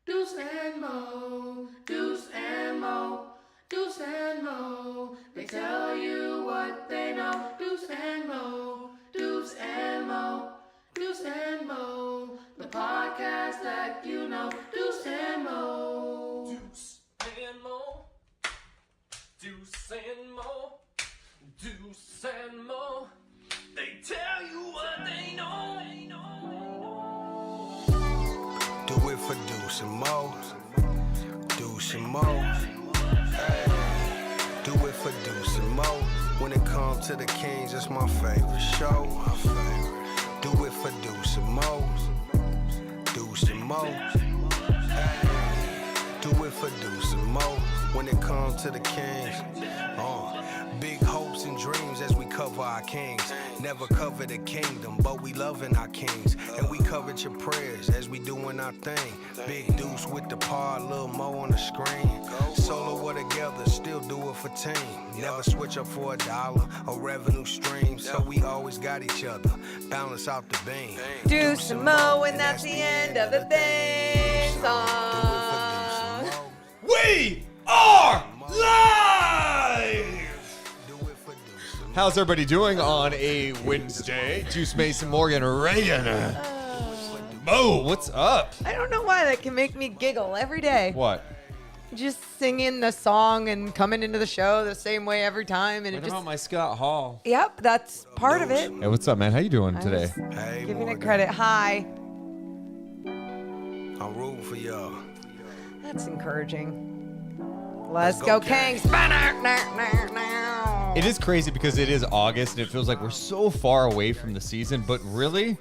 Deuce and Mo, Deuce and Mo, Deuce and Mo. They tell you what they know. Deuce and Mo, Deuce and Mo, Deuce and Mo. The podcast that you know. Deuce and Mo. Deuce and Mo, Deuce and Mo, Deuce and Mo. They tell you what they know. Do it for Deuce and Mo, Deuce and Mo. Hey. Do it for Deuce and Mo. When it comes to the Kings, it's my favorite show. Do it for Deuce and Mo, Deuce and Mo. Hey. Do it for Deuce and Mo. When it comes to the Kings, big hopes and dreams as we cover our kings. Never cover the kingdom, but we loving our kings. And we covered your prayers as we doing our thing. Big Deuce with the pod, Lil Mo on the screen. Solo or together, still do it for team. Never switch up for $1 or revenue stream. So we always got each other, balance out the beam. Deuce and Mo, and that's the end of the theme song. We are live! How's everybody doing on a Wednesday? Juice, Mason, Morgan, Reagan. Mo, what's up? I don't know why that can make me giggle every day. What? Just singing the song and coming into the show the same way every time, and What it just. about my Scott Hall? Yep, that's part of it. Hey, what's up, man? How you doing I today? was Hey, giving it Morgan. credit. Hi. I'm rooting for y'all. That's encouraging. Let's go, go, Kings. It is crazy because it is August and it feels like we're so far away from the season, but really,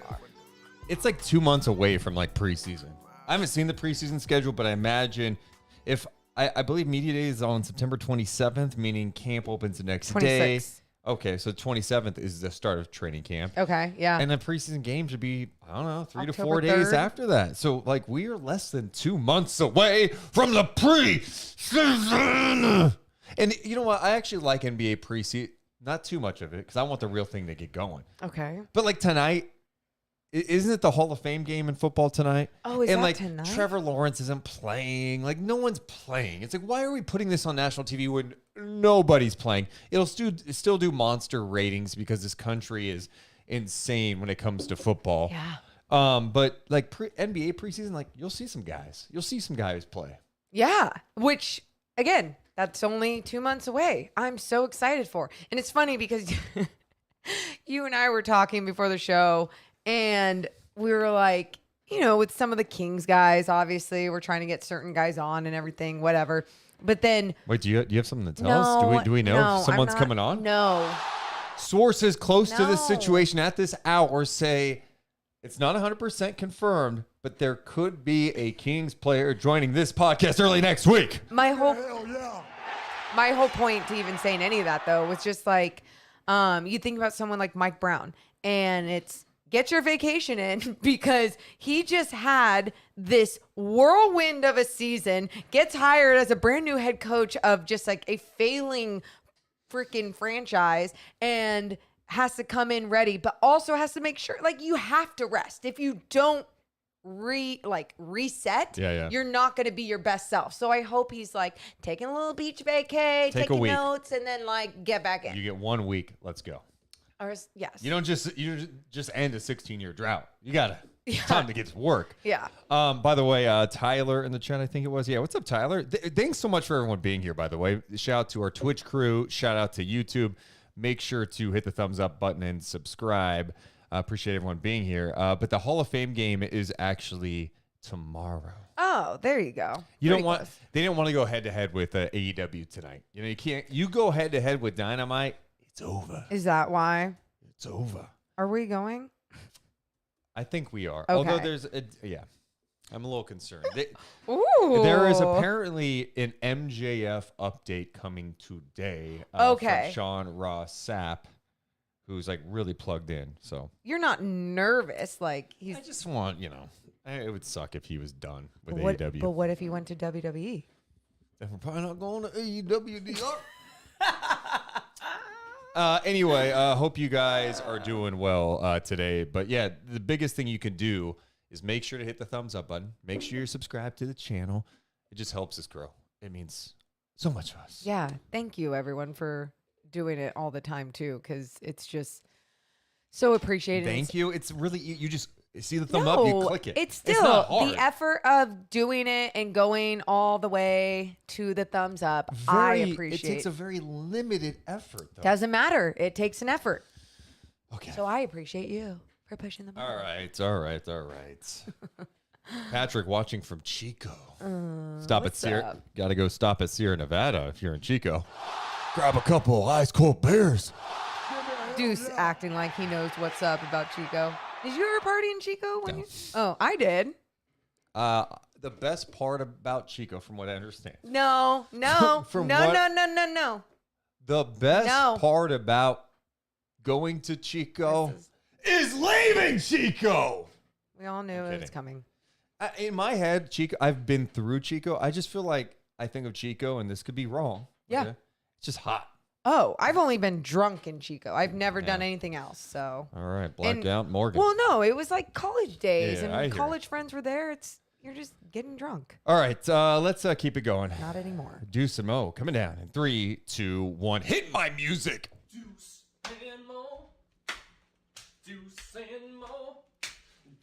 it's like 2 months away from like preseason. I haven't seen the preseason schedule, but I imagine if I believe Media Day is on September 27th, meaning camp opens the next day. 26th. Okay, so 27th is the start of training camp. Okay, yeah. And the preseason games would be, I don't know, 3 to October 4 days 3rd. after that. So, like, we are less than 2 months away from the preseason. And you know what? I actually like NBA preseason. Not too much of it, because I want the real thing to get going. Okay. But, like, tonight, isn't it the Hall of Fame game in football tonight? Oh, is and that like tonight? Trevor Lawrence isn't playing. Like no one's playing. It's like, why are we putting this on national TV when nobody's playing? It'll still do monster ratings because this country is insane when it comes to football. Yeah. But like NBA preseason, like you'll see some guys. You'll see some guys play. Yeah, which, again, that's only 2 months away. I'm so excited for. And it's funny because you and I were talking before the show, and we were like, you know, with some of the Kings guys, obviously, we're trying to get certain guys on and everything, whatever. But then... Wait, do you have something to tell us? Do we know if someone's coming on? No. Sources close to this No. situation at this hour say it's not 100% confirmed, but there could be a Kings player joining this podcast early next week. My whole point to even saying any of that, though, was just like, you think about someone like Mike Brown, and it's get your vacation in because he just had this whirlwind of a season, gets hired as a brand new head coach of just like a failing freaking franchise and has to come in ready, but also has to make sure like you have to rest. If you don't reset, you're not going to be your best self. So I hope he's like taking a little beach vacay, taking notes, and then like get back in. You get 1 week. Let's go. Or, yes. You don't just end a 16-year drought. You gotta. It's time to get to work. Yeah. By the way, Tyler in the chat, I think it was. Yeah. What's up, Tyler? Thanks so much for everyone being here. By the way, shout out to our Twitch crew. Shout out to YouTube. Make sure to hit the thumbs up button and subscribe. Appreciate everyone being here. But the Hall of Fame game is actually tomorrow. Oh, there you go. They didn't want to go head to head with AEW tonight. You know, you can't. You go head to head with Dynamite. It's over. Is that why? It's over. Are we going? I think we are. Okay. Although I'm a little concerned. Ooh. There is apparently an MJF update coming today. From Sean Ross Sapp, who's like really plugged in. So you're not nervous, like I just want, it would suck if he was done with AEW. But what if he went to WWE? Then we're probably not going to AEW. Anyway, hope you guys are doing well today. But yeah, the biggest thing you can do is make sure to hit the thumbs up button. Make sure you're subscribed to the channel. It just helps us grow. It means so much to us. Yeah. Thank you, everyone, for doing it all the time, too, because it's just so appreciated. Thank you. It's really, you just see the thumb up, you click it. It's still the effort of doing it and going all the way to the thumbs up. I appreciate it. It takes a very limited effort, though. Doesn't matter. It takes an effort. Okay. So I appreciate you for pushing the button. All right. Patrick watching from Chico. Stop at Sierra. Got to go stop at Sierra Nevada if you're in Chico. Grab a couple ice cold beers. Deuce acting like he knows what's up about Chico. Did you ever party in Chico? Oh, I did. The best part about Chico, from what I understand. No. No. The best part about going to Chico is leaving Chico. We all knew it was coming. In my head, Chico, I've been through Chico. I just feel like I think of Chico, and this could be wrong. Yeah. Okay? It's just hot. Oh, I've only been drunk in Chico. I've never done anything else. So. All right, blacked out Morgan. Well, no, it was like college days, Yeah, and college friends were there. You're just getting drunk. All right, let's keep it going. Not anymore. Deuce and Mo coming down in 3, 2, 1. Hit my music. Deuce and Mo. Deuce and Mo.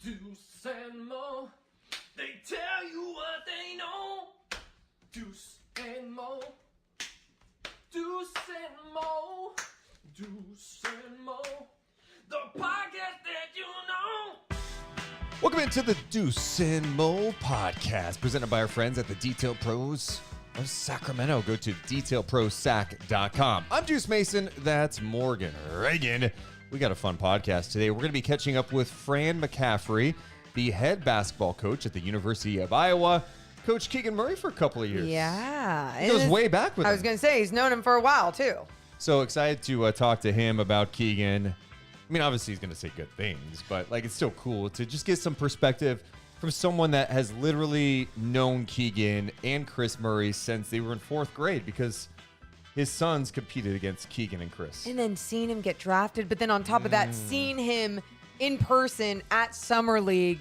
Deuce and Mo. They tell you what they know. Deuce and Mo. Deuce and Mo. Deuce and Mo. The podcast that you know. Welcome into the Deuce and Mo podcast, presented by our friends at the Detail Pros of Sacramento. Go to detailprosac.com. I'm Deuce Mason. That's Morgan Reagan. We got a fun podcast today. We're going to be catching up with Fran McCaffery, the head basketball coach at the University of Iowa. Coach Keegan Murray for a couple of years. Yeah. He goes way back with him. I was going to say, he's known him for a while, too. So excited to talk to him about Keegan. I mean, obviously he's going to say good things, but like it's so cool to just get some perspective from someone that has literally known Keegan and Chris Murray since they were in 4th grade, because his sons competed against Keegan and Chris. And then seeing him get drafted, but then on top of that, seeing him in person at Summer League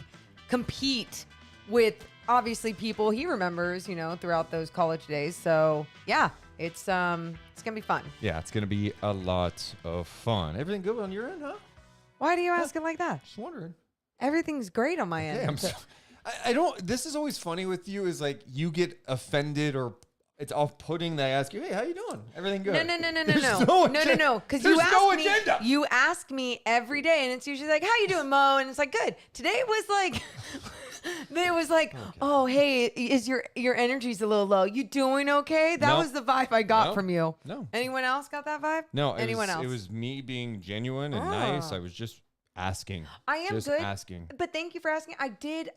compete with obviously people he remembers, throughout those college days. So yeah, it's gonna be fun. Yeah, it's gonna be a lot of fun. Everything good on your end, huh? Why do you ask it like that? Just wondering. Everything's great on my end. Yeah, I don't. This is always funny with you. Is like you get offended or it's off-putting that I ask you, hey, how you doing? Everything good? No. Because you ask me every day, and it's usually like, how you doing, Mo? And it's like, good. Today was like. It was like, oh, hey, is your energy's a little low? You doing okay? That was the vibe I got from you. No. Anyone else got that vibe? No. Anyone else? It was me being genuine and nice. I was just asking. I am just good. Asking. But thank you for asking. I did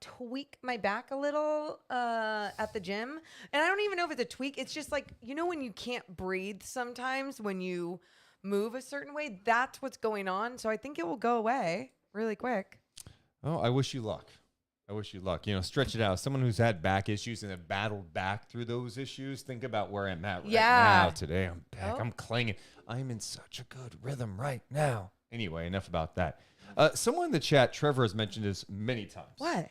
tweak my back a little at the gym. And I don't even know if it's a tweak. It's just like, when you can't breathe sometimes when you move a certain way, that's what's going on. So I think it will go away really quick. Oh, I wish you luck. I wish you luck. Stretch it out. Someone who's had back issues and have battled back through those issues. Think about where I'm at right now. Today I'm back. I'm clanging. I'm in such a good rhythm right now. Anyway, enough about that. Someone in the chat, Trevor, has mentioned this many times. What?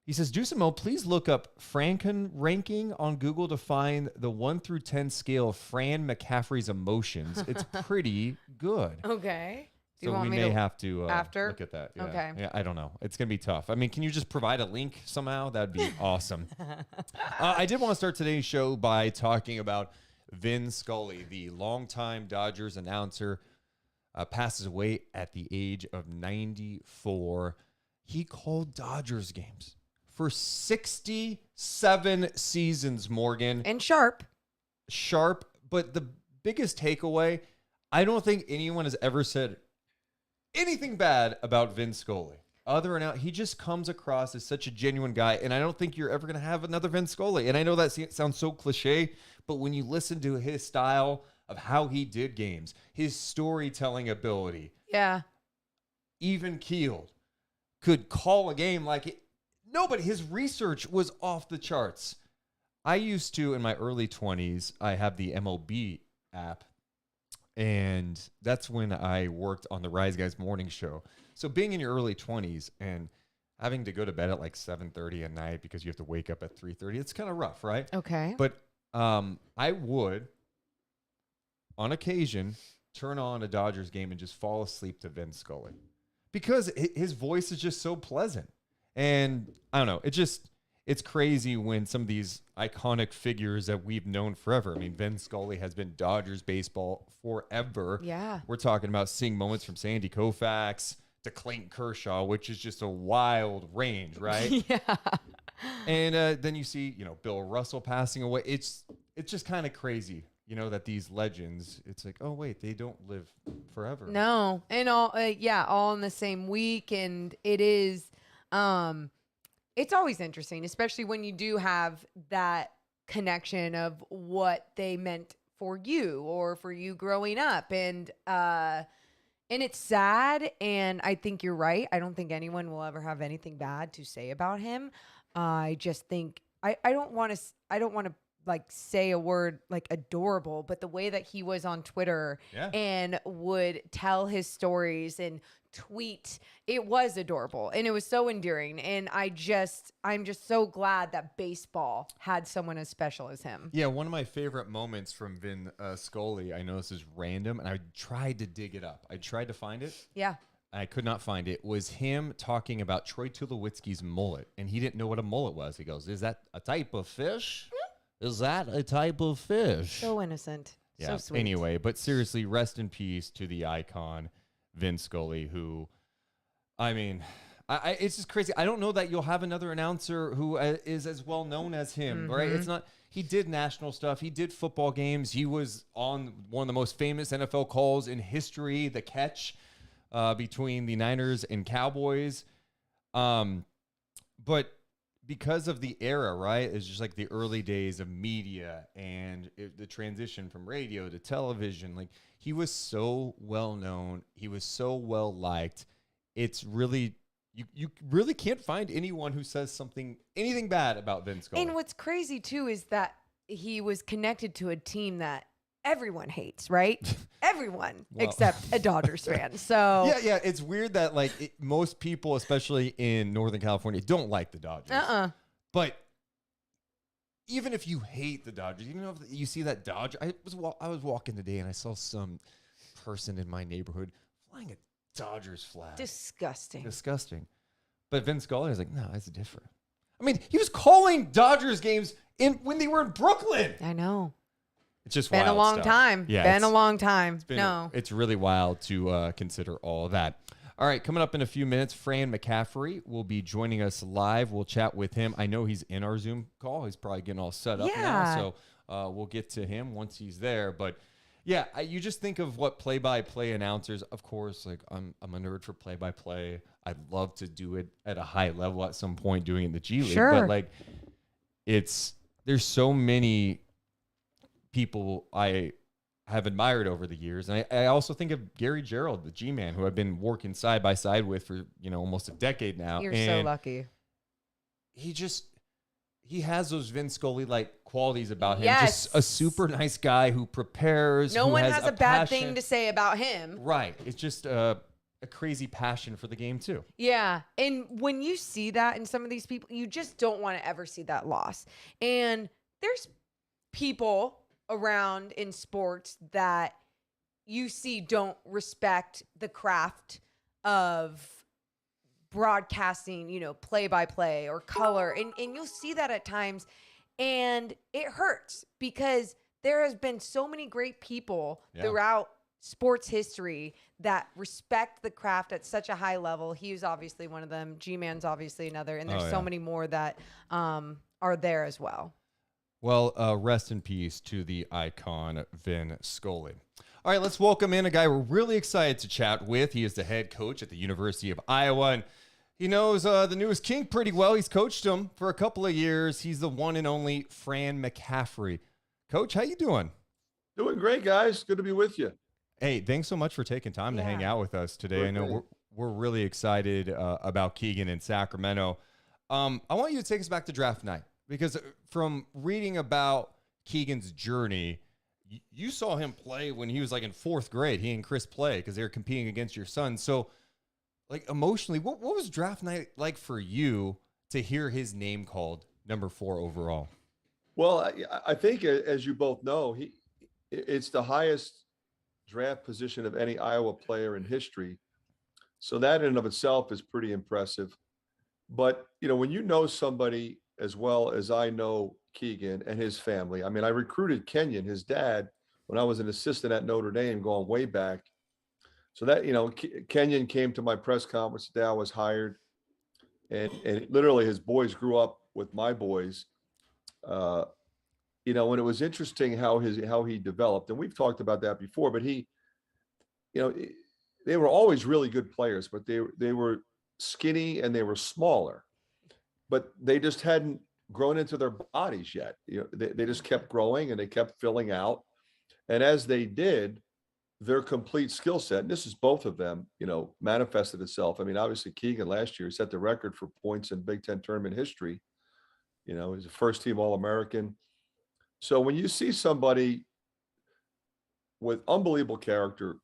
He says, Deuce and Mo, please look up Franken ranking on Google to find the 1 through 10 scale of Fran McCaffery's emotions. It's pretty good. Okay. Do you So want we me may to have to after? look at that. Yeah. Okay. Yeah, I don't know. It's going to be tough. I mean, can you just provide a link somehow? That'd be awesome. I did want to start today's show by talking about Vin Scully, the longtime Dodgers announcer, passes away at the age of 94. He called Dodgers games for 67 seasons, Morgan. And sharp. But the biggest takeaway, I don't think anyone has ever said anything bad about Vin Scully. He just comes across as such a genuine guy, and I don't think you're ever going to have another Vin Scully. And I know that sounds so cliche, but when you listen to his style of how he did games, his storytelling ability, Yeah. even keeled, could call a game like it. Nobody, his research was off the charts. I used to, in my early 20s, I have the MLB app, and that's when I worked on the Rise Guys morning show. So being in your early 20s and having to go to bed at like 7:30 at night because you have to wake up at 3:30, it's kind of rough, right? Okay. But I would, on occasion, turn on a Dodgers game and just fall asleep to Vin Scully because his voice is just so pleasant. And I don't know, it's crazy when some of these iconic figures that we've known forever. I mean, Vin Scully has been Dodgers baseball forever. Yeah. We're talking about seeing moments from Sandy Koufax to Clayton Kershaw, which is just a wild range, right? Yeah. And then you see, Bill Russell passing away. It's just kind of crazy, that these legends, it's like, oh, wait, they don't live forever. No. And all in the same week. And it is, it's always interesting, especially when you do have that connection of what they meant for you or for you growing up. And it's sad. And I think you're right. I don't think anyone will ever have anything bad to say about him. I just think I don't want to like say a word like adorable, but the way that he was on Twitter and would tell his stories and tweet, it was adorable and it was so endearing. And I'm just so glad that baseball had someone as special as him. Yeah, one of my favorite moments from Vin Scully, I know this is random, and I tried to dig it up. I tried to find it. Yeah. I could not find it. Was him talking about Troy Tulowitzki's mullet, and he didn't know what a mullet was. He goes, "Is that a type of fish? Is that a type of fish?" So innocent. Yeah. So sweet. Anyway, but seriously, rest in peace to the icon Vin Scully, who, I mean, it's just crazy. I don't know that you'll have another announcer who is as well known as him, right? It's not. He did national stuff. He did football games. He was on one of the most famous NFL calls in history, the catch between the Niners and Cowboys. But because of the era, right? It's just like the early days of media and the transition from radio to television. Like, he was so well known. He was so well liked. It's really, you really can't find anyone who says anything bad about Vin Scully. And what's crazy too is that he was connected to a team that everyone hates, right? Everyone except a Dodgers fan. So yeah, it's weird that most people, especially in Northern California, don't like the Dodgers. But even if you hate the Dodgers, even if you see that Dodger, I was walking today and I saw some person in my neighborhood flying a Dodgers flag. Disgusting. But Vin Scully was like, no, it's different. I mean, he was calling Dodgers games when they were in Brooklyn. I know. It's just been wild a long stuff. time. Yeah, been a long time. It's really wild to consider all of that. All right, coming up in a few minutes, Fran McCaffery will be joining us live. We'll chat with him. I know he's in our Zoom call. He's probably getting all set up now, so we'll get to him once he's there. But yeah, you just think of what play-by-play announcers. Of course, like I'm a nerd for play-by-play. I'd love to do it at a high level at some point, doing it in the G League. Sure. But like, there's so many people I have admired over the years. And I also think of Gary Gerald, the G-Man, who I've been working side by side with for, almost a decade now. You're so lucky. he has those Vin Scully like qualities about him. Yes. Just a super nice guy who prepares. No who one has has a bad thing to say about him. Right. It's just a crazy passion for the game too. Yeah. And when you see that in some of these people, you just don't want to ever see that loss. And there's people around in sports that you see don't respect the craft of broadcasting, play by play or color. And you'll see that at times. And it hurts because there has been so many great people throughout sports history that respect the craft at such a high level. He was obviously one of them. G-Man's obviously another. And there's so many more that are there as well. Well, rest in peace to the icon Vin Scully. All right, let's welcome in a guy we're really excited to chat with. He is the head coach at the University of Iowa, and he knows the newest king pretty well. He's coached him for a couple of years. He's the one and only Fran McCaffery. Coach, how you doing? Doing great, guys. Good to be with you. Hey, thanks so much for taking time to hang out with us today. I know we're really excited about Keegan in Sacramento. I want you to take us back to draft night, because from reading about Keegan's journey, you saw him play when he was like in 4th grade. He and Chris play because they were competing against your son. So, like, emotionally, what was draft night like for you to hear his name called number 4 overall? Well, I think, as you both know, it's the highest draft position of any Iowa player in history. So that in and of itself is pretty impressive. But, when you know somebody as well as I know Keegan and his family. I mean, I recruited Kenyon, his dad, when I was an assistant at Notre Dame going way back. So that, Kenyon came to my press conference the day I was hired. And literally his boys grew up with my boys. And it was interesting how he developed. And we've talked about that before, but they were always really good players, but they were skinny and they were smaller. But they just hadn't grown into their bodies yet. They just kept growing and they kept filling out. And as they did, their complete skill set, and this is both of them, manifested itself. I mean, obviously Keegan last year set the record for points in Big Ten tournament history. He's a first team All-American. So when you see somebody with unbelievable character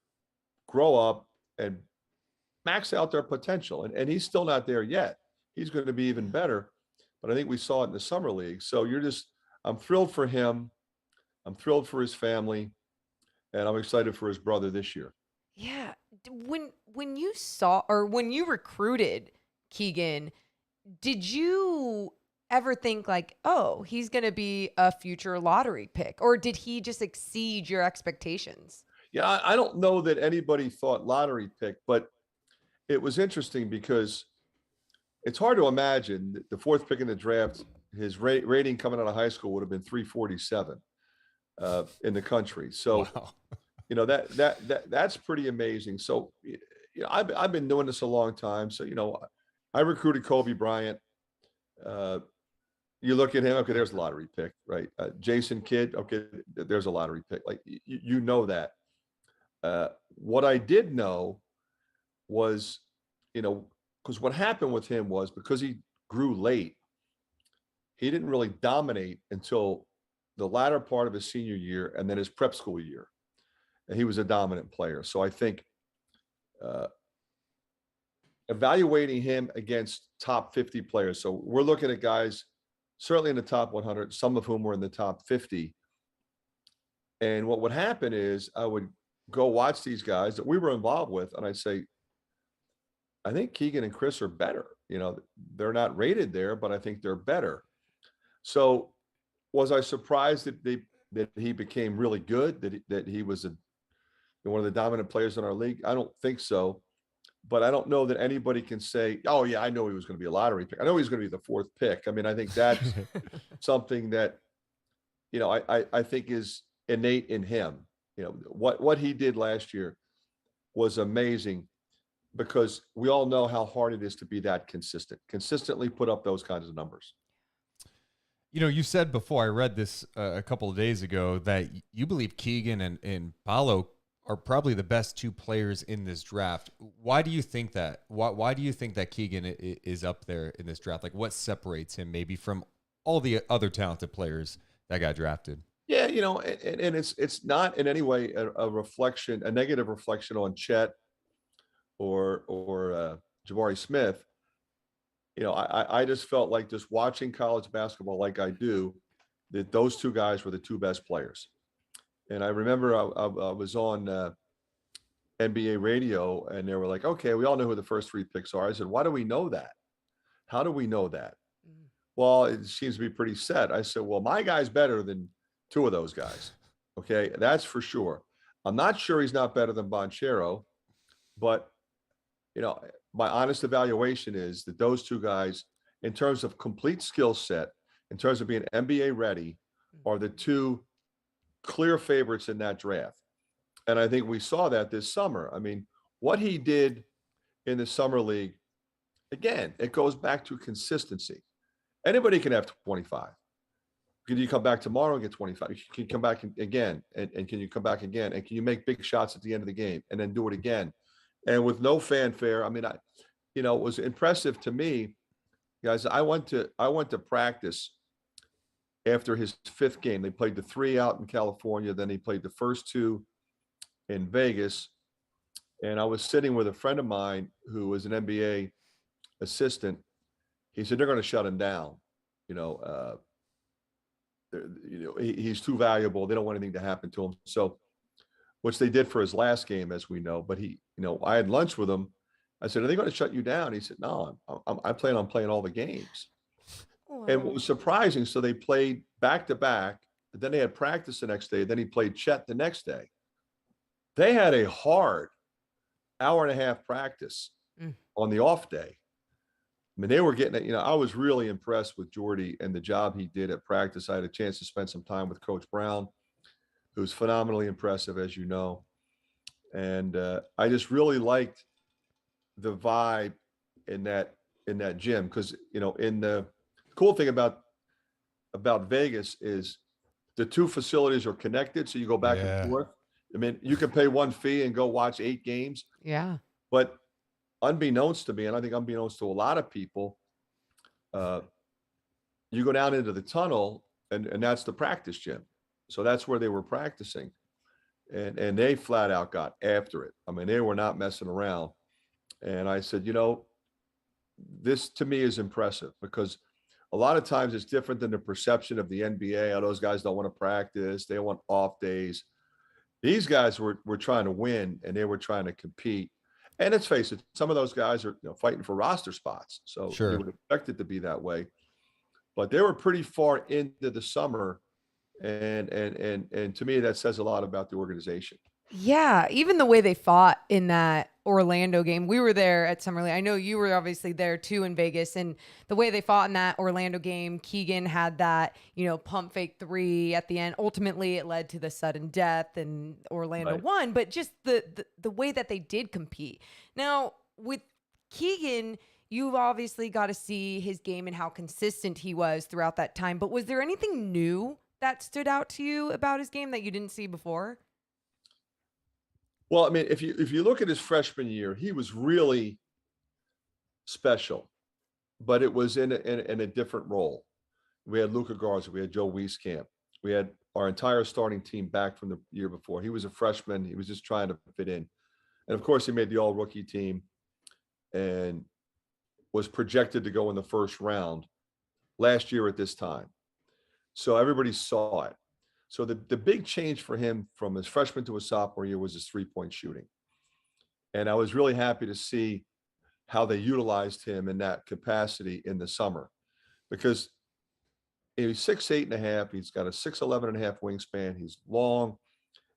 grow up and max out their potential, and he's still not there yet. He's going to be even better, but I think we saw it in the summer league. So I'm thrilled for him. I'm thrilled for his family, and I'm excited for his brother this year. Yeah. When you saw, or when you recruited Keegan, did you ever think like, oh, he's going to be a future lottery pick, or did he just exceed your expectations? Yeah, I don't know that anybody thought lottery pick, but it was interesting because it's hard to imagine the 4th pick in the draft, his rating coming out of high school would have been 347 in the country. So, wow. That's pretty amazing. So, I've been doing this a long time. So, I recruited Kobe Bryant. You look at him, okay, there's a lottery pick, right? Jason Kidd, okay, there's a lottery pick. Like, you know that. What I did know was, because what happened with him was because he grew late, he didn't really dominate until the latter part of his senior year and then his prep school year. And he was a dominant player. So I think evaluating him against top 50 players. So we're looking at guys certainly in the top 100, some of whom were in the top 50. And what would happen is I would go watch these guys that we were involved with, and I'd say, I think Keegan and Chris are better. They're not rated there, but I think they're better. So was I surprised that he became really good, that he was one of the dominant players in our league? I don't think so. But I don't know that anybody can say, oh, yeah, I know he was going to be a lottery pick. I know he's going to be the 4th pick. I mean, I think that's something that, I think is innate in him. What he did last year was amazing, because we all know how hard it is to be that consistently put up those kinds of numbers. You said before, I read this a couple of days ago, that you believe Keegan and Paolo are probably the best two players in this draft. Why do you think that? Why do you think that Keegan is up there in this draft? Like, what separates him maybe from all the other talented players that got drafted? Yeah, and it's not in any way a reflection, a negative reflection on Chet or Jabari Smith. I just felt like just watching college basketball like I do, that those two guys were the two best players. And I remember I was on NBA radio, and they were like, okay, we all know who the first three picks are. I said, why do we know that? How do we know that? Well, it seems to be pretty set. I said, well, my guy's better than two of those guys. Okay, that's for sure. I'm not sure he's not better than Banchero, but my honest evaluation is that those two guys, in terms of complete skill set, in terms of being NBA ready, are the two clear favorites in that draft. And I think we saw that this summer. I mean, what he did in the summer league, again, it goes back to consistency. Anybody can have 25. Can you come back tomorrow and get 25? Can you come back again? And can you come back again? And can you make big shots at the end of the game and then do it again? And with no fanfare. I mean, it was impressive to me, guys. I went to practice after his fifth game. They played the 3 out in California. Then he played the first 2 in Vegas. And I was sitting with a friend of mine who was an NBA assistant. He said, they're going to shut him down. He's too valuable. They don't want anything to happen to him. So, which they did for his last game, as we know. But I had lunch with him. I said, are they going to shut you down? He said, no, I plan on playing all the games. Wow. And what was surprising, so they played back to back. Then they had practice the next day. Then he played Chet the next day. They had a hard hour and a half practice on the off day. I mean, they were getting it. I was really impressed with Jordy and the job he did at practice. I had a chance to spend some time with Coach Brown, who's phenomenally impressive, as you know. And I just really liked the vibe in that gym, because in the cool thing about Vegas is the two facilities are connected, so you go back and forth. I mean, you can pay one fee and go watch 8 games. Yeah. But unbeknownst to me, and I think unbeknownst to a lot of people, you go down into the tunnel, and that's the practice gym. So that's where they were practicing. And they flat out got after it. I mean, they were not messing around. And I said, this to me is impressive, because a lot of times it's different than the perception of the NBA. Oh, those guys don't want to practice. They want off days. These guys were trying to win, and they were trying to compete. And let's face it, some of those guys are fighting for roster spots. So you would expect it to be that way. But they were pretty far into the summer. And to me, that says a lot about the organization. Yeah, even the way they fought in that Orlando game. We were there at Summer League. I know you were obviously there too in Vegas, and the way they fought in that Orlando game, Keegan had that, pump fake 3 at the end. Ultimately, it led to the sudden death, and Orlando won, but just the way that they did compete. Now, with Keegan, you've obviously got to see his game and how consistent he was throughout that time, but was there anything new that stood out to you about his game that you didn't see before? Well, I mean, if you look at his freshman year, he was really special, but it was in a different role. We had Luka Garza, we had Joe Wieskamp, we had our entire starting team back from the year before. He was a freshman; he was just trying to fit in, and of course, he made the All-Rookie team, and was projected to go in the first round last year at this time. So everybody saw it. So the big change for him from his freshman to his sophomore year was his 3-point shooting. And I was really happy to see how they utilized him in that capacity in the summer, because he's 6'8.5". He's got a 6'11.5" wingspan. He's long.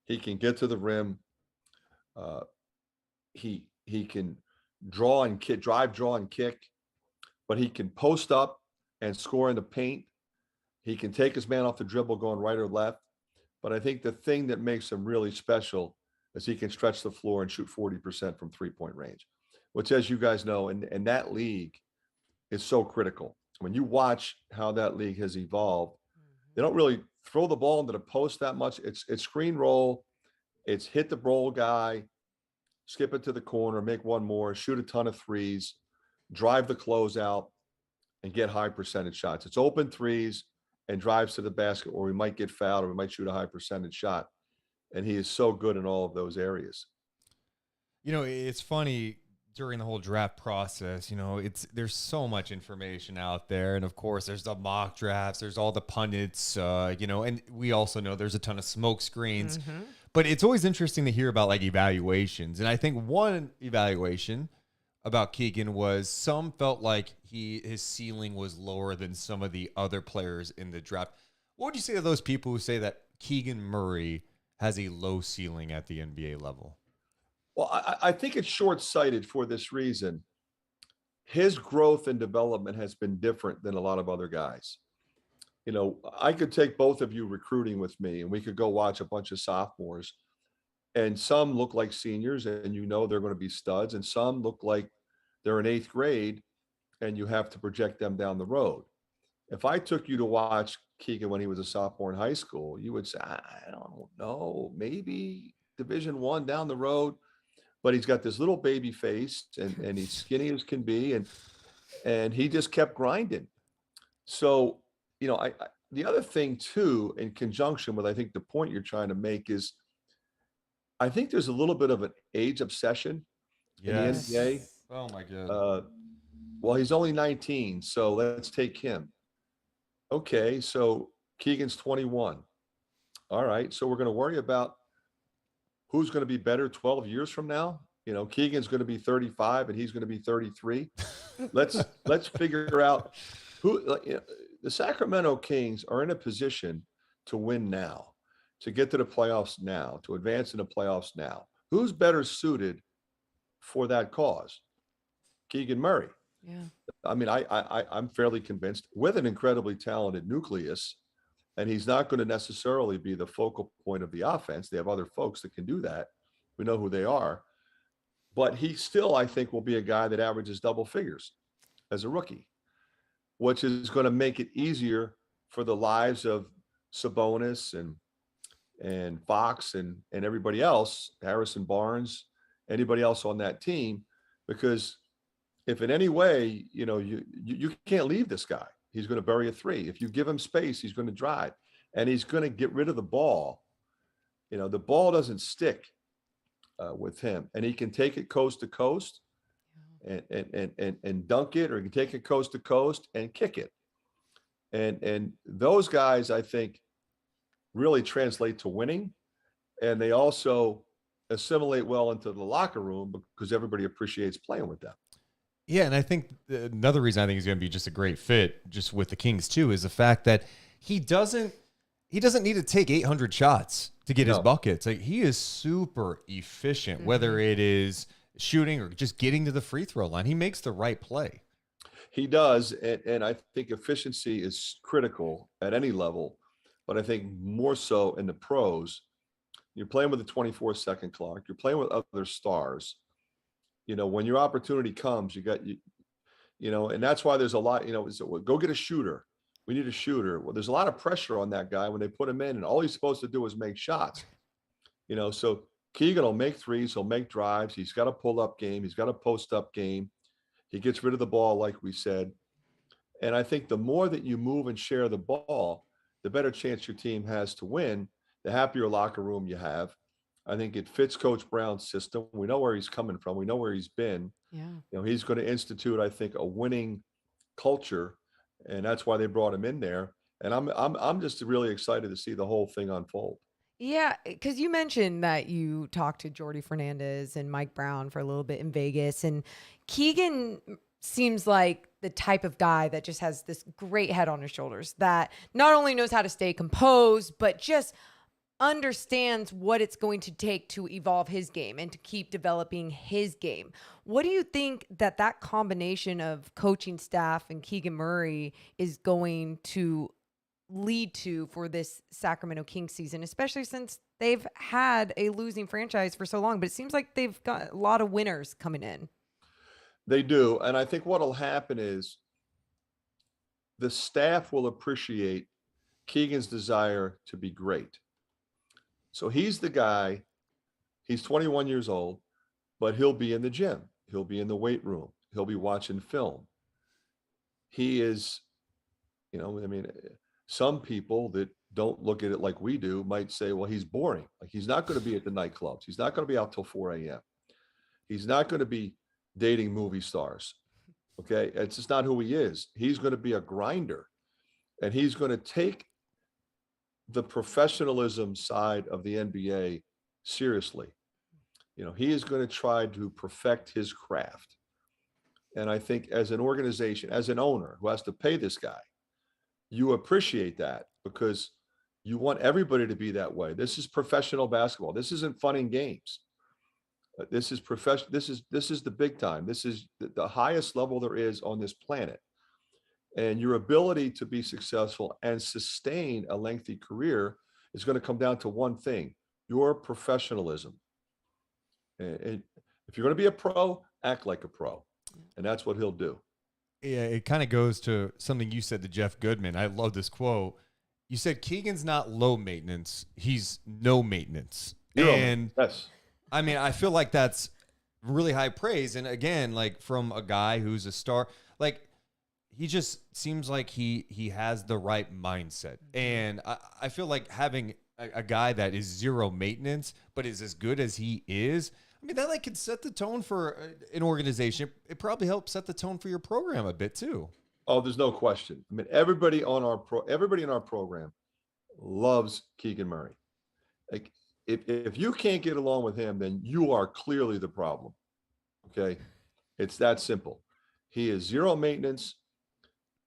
He can get to the rim. He can drive, draw, and kick, but he can post up and score in the paint. He can take his man off the dribble going right or left. But I think the thing that makes him really special is he can stretch the floor and shoot 40% from 3-point range, which, as you guys know, in that league is so critical. When you watch how that league has evolved, they don't really throw the ball into the post that much. It's screen roll It's hit the roll guy, skip it to the corner, make one more, shoot a ton of threes, drive the closeout, and get high percentage shots. It's open threes and drives to the basket, or we might get fouled, or we might shoot a high percentage shot. And he is so good in all of those areas. You know, it's funny during the whole draft process, you know, there's so much information out there. And of course, there's the mock drafts, there's all the pundits, you know, and we also know there's a ton of smoke screens. But it's always interesting to hear about like evaluations. And I think one evaluation about Keegan was some felt like his ceiling was lower than some of the other players in the draft. What would you say to those people who say that Keegan Murray has a low ceiling at the NBA level? Well, I think it's short-sighted for this reason. His growth and development has been different than a lot of other guys. You know, I could take both of you recruiting with me, and we could go watch a bunch of sophomores, and some look like seniors, and you know they're going to be studs, and some look like they're in 8th grade, and you have to project them down the road. If I took you to watch Keegan when he was a sophomore in high school, you would say, I don't know, maybe Division I down the road. But he's got this little baby face, and he's skinny as can be, and he just kept grinding. So, you know, the other thing too, in conjunction with, I think the point you're trying to make is, I think there's a little bit of an age obsession in the NBA. Oh my God. Well, he's only 19, so let's take him. Okay, so Keegan's 21. All right, so we're going to worry about who's going to be better 12 years from now. You know, Keegan's going to be 35 and he's going to be 33. Let's figure out who. You know, the Sacramento Kings are in a position to win now, to get to the playoffs now, to advance in the playoffs now. Who's better suited for that cause? Keegan Murray. Yeah. I mean, I'm fairly convinced, with an incredibly talented nucleus, and he's not going to necessarily be the focal point of the offense. They have other folks that can do that. We know who they are. But he still, I think, will be a guy that averages double figures as a rookie, which is going to make it easier for the lives of Sabonis and Fox and everybody else, Harrison Barnes, anybody else on that team, because if in any way, you know, you can't leave this guy. He's going to bury a three. If you give him space, he's going to drive, and he's going to get rid of the ball. You know, the ball doesn't stick with him, and he can take it coast to coast and dunk it, or he can take it coast to coast and kick it. And those guys, I think, really translate to winning, and they also assimilate well into the locker room because everybody appreciates playing with them. Yeah, and I think another reason I think he's going to be just a great fit just with the Kings too is the fact that he doesn't need to take 800 shots to get his buckets. Like, he is super efficient, whether it is shooting or just getting to the free throw line. He makes the right play. He does, and I think efficiency is critical at any level, but I think more so in the pros. You're playing with a 24-second clock. You're playing with other stars. You know, when your opportunity comes, you know, and that's why there's a lot, you know, go get a shooter. We need a shooter. Well, there's a lot of pressure on that guy when they put him in, and all he's supposed to do is make shots. You know, so Keegan will make threes, he'll make drives. He's got a pull-up game. He's got a post-up game. He gets rid of the ball, like we said. And I think the more that you move and share the ball, the better chance your team has to win, the happier locker room you have. I think it fits Coach Brown's system. We know where he's coming from. We know where he's been. Yeah. You know, he's going to institute, I think, a winning culture, and that's why they brought him in there. And I'm just really excited to see the whole thing unfold. Yeah, because you mentioned that you talked to Jordy Fernandez and Mike Brown for a little bit in Vegas, and Keegan seems like the type of guy that just has this great head on his shoulders, that not only knows how to stay composed, but just understands what it's going to take to evolve his game and to keep developing his game. What do you think that combination of coaching staff and Keegan Murray is going to lead to for this Sacramento Kings season, especially since they've had a losing franchise for so long, but it seems like they've got a lot of winners coming in? They do. And I think what'll happen is the staff will appreciate Keegan's desire to be great. So he's the guy He's 21 years old, but he'll be in the gym. He'll be in the weight room. He'll be watching film. He is, I mean, some people that don't look at it like we do might say, well, he's boring. Like, he's not going to be at the nightclubs. He's not going to be out till 4 a.m. He's not going to be dating movie stars. Okay. It's just not who he is. He's going to be a grinder, and he's going to take the professionalism side of the NBA seriously. He is going to try to perfect his craft. And I think as an organization, as an owner who has to pay this guy, you appreciate that, because you want everybody to be that way. This is professional basketball. This isn't fun and games. This is professional. This is the big time. This is the highest level there is on this planet. And your ability to be successful and sustain a lengthy career is going to come down to one thing: your professionalism. And if you're going to be a pro, act like a pro. And that's what he'll do. Yeah, it kind of goes to something you said to Jeff Goodman. I love this quote. You said Keegan's not low maintenance. He's no maintenance. And yes, I mean, I feel like that's really high praise. And again, like, from a guy who's a star, like, he just seems like he has the right mindset. And I feel like having a guy that is zero maintenance, but is as good as he is, I mean, that, like, could set the tone for an organization. It probably helps set the tone for your program a bit too. Oh, there's no question. I mean, everybody in our program loves Keegan Murray. Like, if you can't get along with him, then you are clearly the problem. Okay, it's that simple. He is zero maintenance.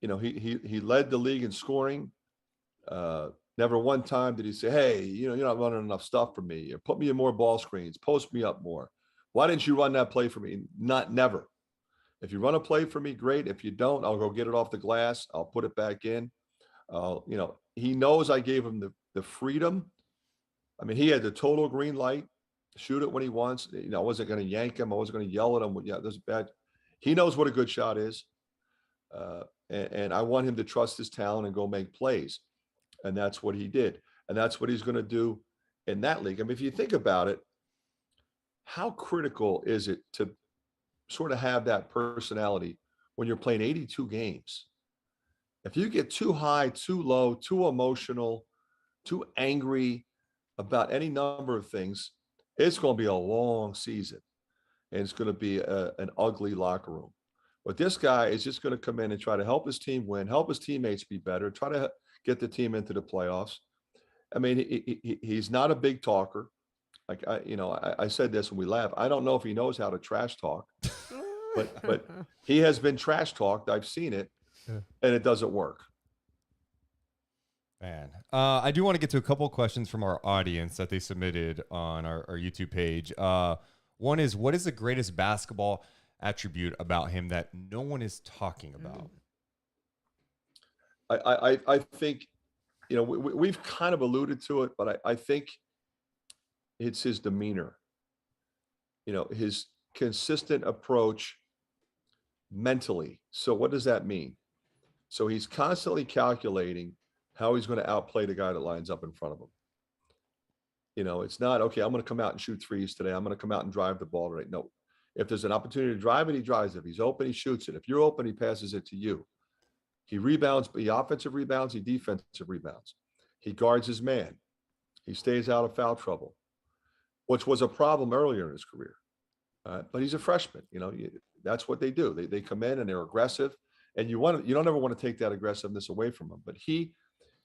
He led the league in scoring. Never one time did he say, hey, you're not running enough stuff for me, or put me in more ball screens, post me up more. Why didn't you run that play for me? Never. If you run a play for me, great. If you don't, I'll go get it off the glass. I'll put it back in. He knows I gave him the freedom. I mean, he had the total green light, shoot it when he wants. I wasn't going to yank him. I wasn't going to yell at him. Yeah, this is bad. He knows what a good shot is. And I want him to trust his talent and go make plays. And that's what he did. And that's what he's going to do in that league. I mean, if you think about it, how critical is it to sort of have that personality when you're playing 82 games? If you get too high, too low, too emotional, too angry about any number of things, it's going to be a long season, and it's going to be an ugly locker room. But this guy is just going to come in and try to help his team win, help his teammates be better, try to get the team into the playoffs. I mean, he's not a big talker. Like, I said this and we laugh. I don't know if he knows how to trash talk, but he has been trash talked. I've seen it, and it doesn't work. Man, I do want to get to a couple of questions from our audience that they submitted on our YouTube page. One is, what is the greatest basketball attribute about him that no one is talking about? I think, we've kind of alluded to it, but I think it's his demeanor, his consistent approach mentally. So what does that mean? So he's constantly calculating how he's going to outplay the guy that lines up in front of him. It's not, okay, I'm going to come out and shoot threes today. I'm going to come out and drive the ball today. No, if there's an opportunity to drive it, he drives it. If he's open, he shoots it. If you're open, he passes it to you. He rebounds, he offensive rebounds, he defensive rebounds. He guards his man. He stays out of foul trouble, which was a problem earlier in his career. But he's a freshman. That's what they do. They come in and they're aggressive, and you don't ever want to take that aggressiveness away from him. But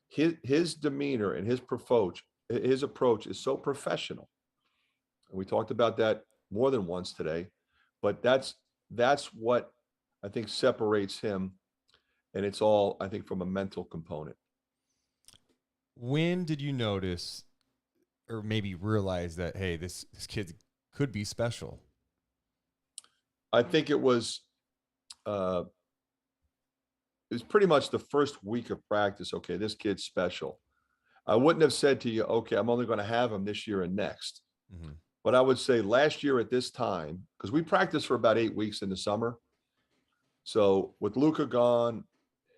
his demeanor and his approach is so professional. And we talked about that more than once today, but that's what I think separates him. And it's all, I think, from a mental component. When did you notice, or maybe realize that, hey, this kid could be special? I think it was pretty much the first week of practice. Okay, this kid's special. I wouldn't have said to you, okay, I'm only going to have him this year and next. Mm-hmm. But I would say last year at this time, because we practiced for about 8 weeks in the summer. So with Luka gone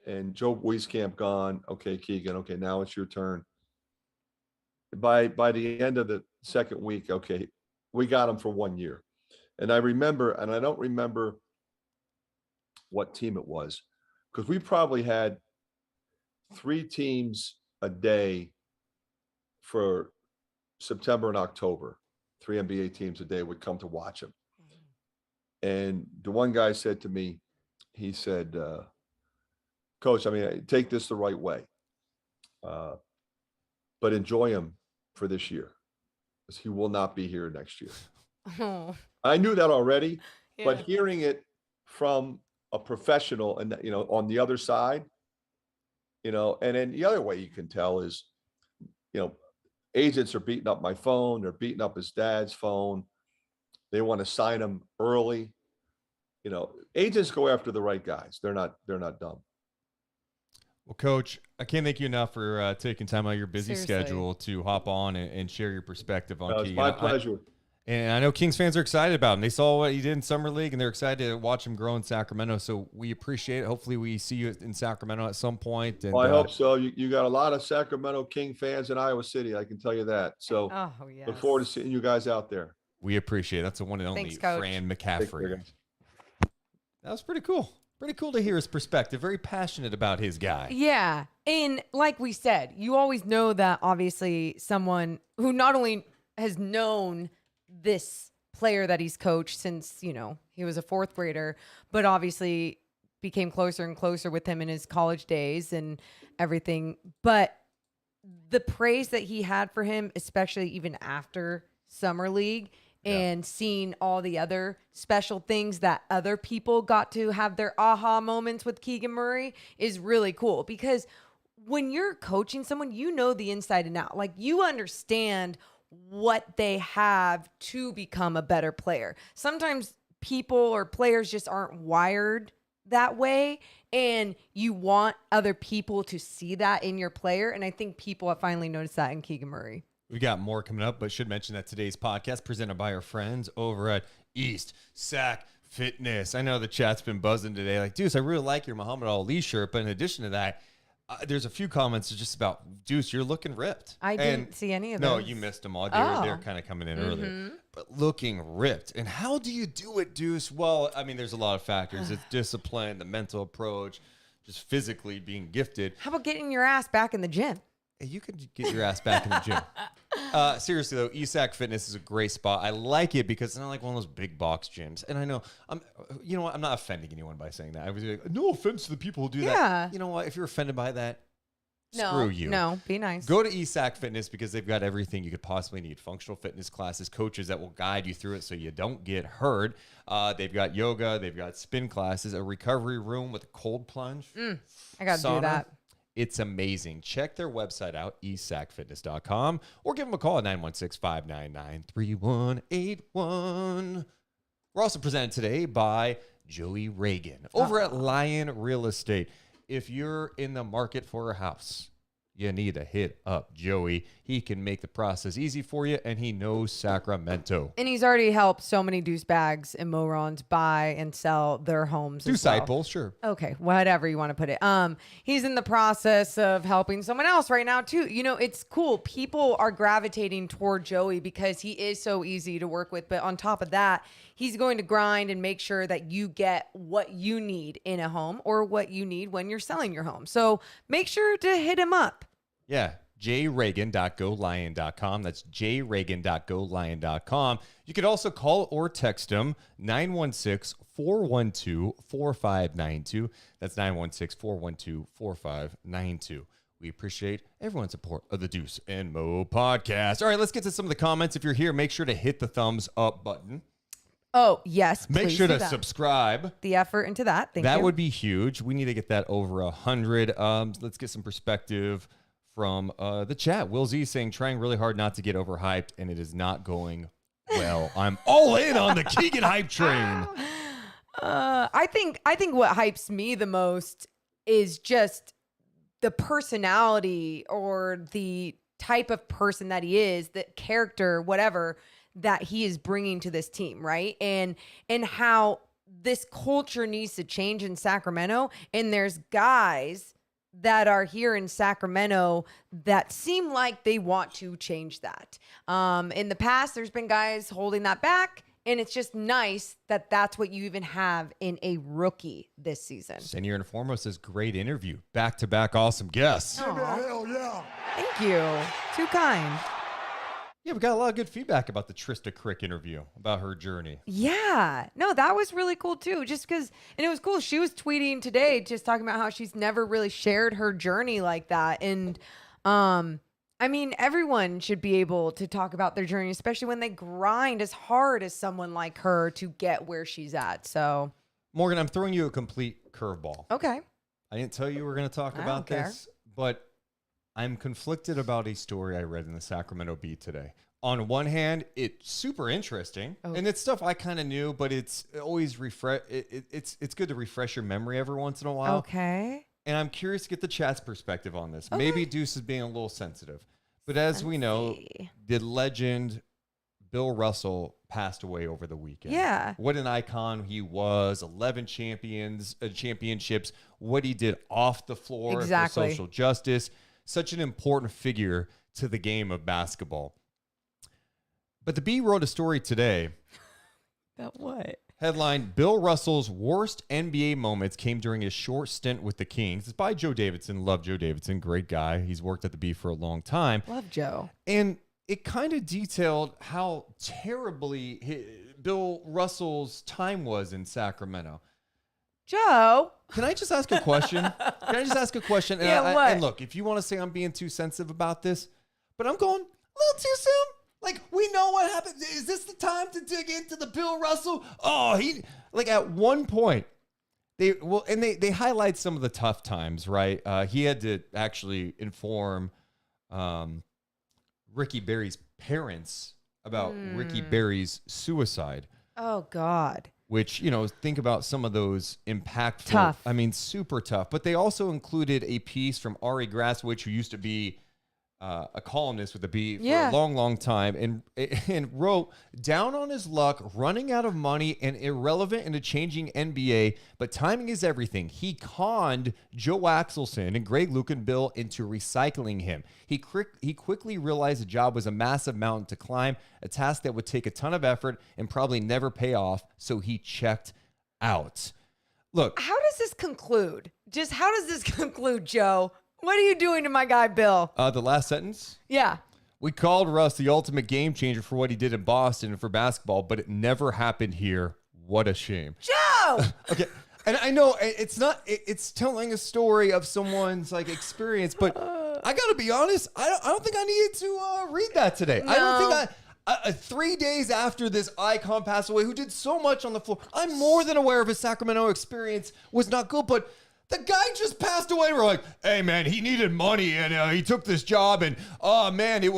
and Joe Wieskamp gone, okay, Keegan, okay, now it's your turn. By the end of the second week, okay, we got him for 1 year. And I remember, and I don't remember what team it was, because we probably had 3 teams a day for September and October. 3 NBA teams a day would come to watch him. And the one guy said to me, he said, Coach, I mean, take this the right way, but enjoy him for this year, because he will not be here next year. Oh, I knew that already, but yeah. hearing it from a professional and, you know, on the other side, you know, and then the other way you can tell is, you know, agents are beating up my phone. They're beating up his dad's phone. They want to sign him early. You know, agents go after the right guys. They're not dumb. Well, Coach, I can't thank you enough for taking time out of your busy Seriously. schedule to hop on and share your perspective on It's Keegan. my pleasure. And I know Kings fans are excited about him. They saw what he did in Summer League, and they're excited to watch him grow in Sacramento. So we appreciate it. Hopefully we see you in Sacramento at some point. And, Well, I hope so. You got a lot of Sacramento King fans in Iowa City. I can tell you that. So Oh, yes. look forward to seeing you guys out there. we appreciate it. That's the one and only Thanks, Coach. Fran Take care, McCaffery. guys. That was pretty cool. Pretty cool to hear his perspective. Very passionate about his guy. Yeah. And like we said, you always know that obviously someone who not only has known this player that he's coached since, you know, he was a 4th grader, but obviously became closer and closer with him in his college days and everything. But the praise that he had for him, especially even after Summer League, and seeing all the other special things that other people got to have their aha moments with Keegan Murray, is really cool, because when you're coaching someone, you know the inside and out. Like, you understand what they have to become a better player. Sometimes people or players just aren't wired that way, and you want other people to see that in your player. And I think people have finally noticed that in Keegan Murray. We got more coming up, but should mention that today's podcast presented by our friends over at East Sac Fitness. I know the chat's been buzzing today. Like, Deuce, I really like your Muhammad Ali shirt, but in addition to that, there's a few comments just about, Deuce, you're looking ripped. I didn't see any of No, those. you missed them all. Oh. They're kind of coming in earlier. But looking ripped. And how do you do it, Deuce? Well, I mean, there's a lot of factors. It's discipline, the mental approach, just physically being gifted. How about getting your ass back in the gym? You could get your ass back in the gym. Seriously though, ESAC Fitness is a great spot. I like it because it's not like one of those big box gyms. And I know you know what? I'm not offending anyone by saying that. I was like, no offense to the people who do Yeah. that. You know what? If you're offended by that, screw you. No, be nice. Go to ESAC Fitness because they've got everything you could possibly need. Functional fitness classes, coaches that will guide you through it so you don't get hurt. They've got yoga, they've got spin classes, a recovery room with a cold plunge. I got to do sauna. that. It's amazing. Check their website out, esacfitness.com, or give them a call at 916-599-3181. We're also presented today by Joey Reagan over at Lion Real Estate. If you're in the market for a house, you need to hit up Joey. He can make the process easy for you, and he knows Sacramento. And he's already helped so many Deuce bags and morons buy and sell their homes. as well. Disciple, sure. Okay, whatever you want to put it. He's in the process of helping someone else right now too. You know, it's cool. People are gravitating toward Joey because he is so easy to work with. But on top of that, he's going to grind and make sure that you get what you need in a home or what you need when you're selling your home. So make sure to hit him up. Yeah, jreagan.golion.com. That's jreagan.golion.com. You could also call or text him 916-412-4592. That's 916-412-4592. We appreciate everyone's support of the Deuce and Mo podcast. All right, let's get to some of the comments. If you're here, make sure to hit the thumbs up button. Oh, yes. Make please sure do to that. subscribe. The effort into that. Thank you. That would be huge. We need to get that over 100. Let's get some perspective from the chat. Will Z saying, trying really hard not to get overhyped, and it is not going well. I'm all in on the Keegan hype train. I think what hypes me the most is just the personality or the type of person that he is, the character, whatever, that he is bringing to this team, right? And how this culture needs to change in Sacramento. And there's guys that are here in Sacramento that seem like they want to change that. In the past, there's been guys holding that back, and it's just nice that that's what you even have in a rookie this season. Senior and foremost is great interview. Back-to-back awesome guests. Hell yeah. Thank you. Too kind. Yeah, we got a lot of good feedback about the Trista Crick interview, about her journey. Yeah. No, that was really cool too. Just because, and it was cool. She was tweeting today, just talking about how she's never really shared her journey like that. And, I mean, everyone should be able to talk about their journey, especially when they grind as hard as someone like her to get where she's at. So, Morgan, I'm throwing you a complete curveball. okay. I didn't tell you we were going to talk I about don't care. this, but I'm conflicted about a story I read in the Sacramento Bee today. On one hand, it's super interesting, and it's stuff I kind of knew, but it's always it's good to refresh your memory every once in a while. Okay. And I'm curious to get the chat's perspective on this. Okay. Maybe Deuce is being a little sensitive, but as we know, the legend Bill Russell passed away over the weekend. Yeah. What an icon he was. 11 championships. What he did off the floor Exactly. for social justice. Such an important figure to the game of basketball. But the Bee wrote a story today. About what? Headline, Bill Russell's worst NBA moments came during his short stint with the Kings. It's by Joe Davidson. Love Joe Davidson. Great guy. He's worked at the Bee for a long time. Love Joe. And it kind of detailed how terribly Bill Russell's time was in Sacramento. Joe. Can I just ask a question? And Yeah, what? And look, if you want to say I'm being too sensitive about this, but I'm going a little too soon. Like, we know what happened. Is this the time to dig into the Bill Russell? Oh, at one point, they highlight some of the tough times, right? He had to actually inform Ricky Berry's parents about Ricky Berry's suicide. Oh, God. Which, think about some of those impactful. Tough. I mean, super tough. But they also included a piece from Ari Graswich, who used to be a columnist with the Bee for a long, long time, and wrote, down on his luck, running out of money and irrelevant in a changing NBA, but timing is everything. He conned Joe Axelson and Greg Lukenbill into recycling him. He quickly realized the job was a massive mountain to climb, a task that would take a ton of effort and probably never pay off, so he checked out. Look. How does this conclude? Just how does this conclude, Joe? What are you doing to my guy, Bill? The last sentence? Yeah. We called Russ the ultimate game changer for what he did in Boston and for basketball, but it never happened here. What a shame. Joe! Okay. And I know it's telling a story of someone's experience, but I got to be honest, I don't think I needed to read that today. No. I don't think 3 days after this icon passed away, who did so much on the floor, I'm more than aware of his Sacramento experience was not good, but the guy just passed away. We're like, hey, man, he needed money, and he took this job, and, oh, man, he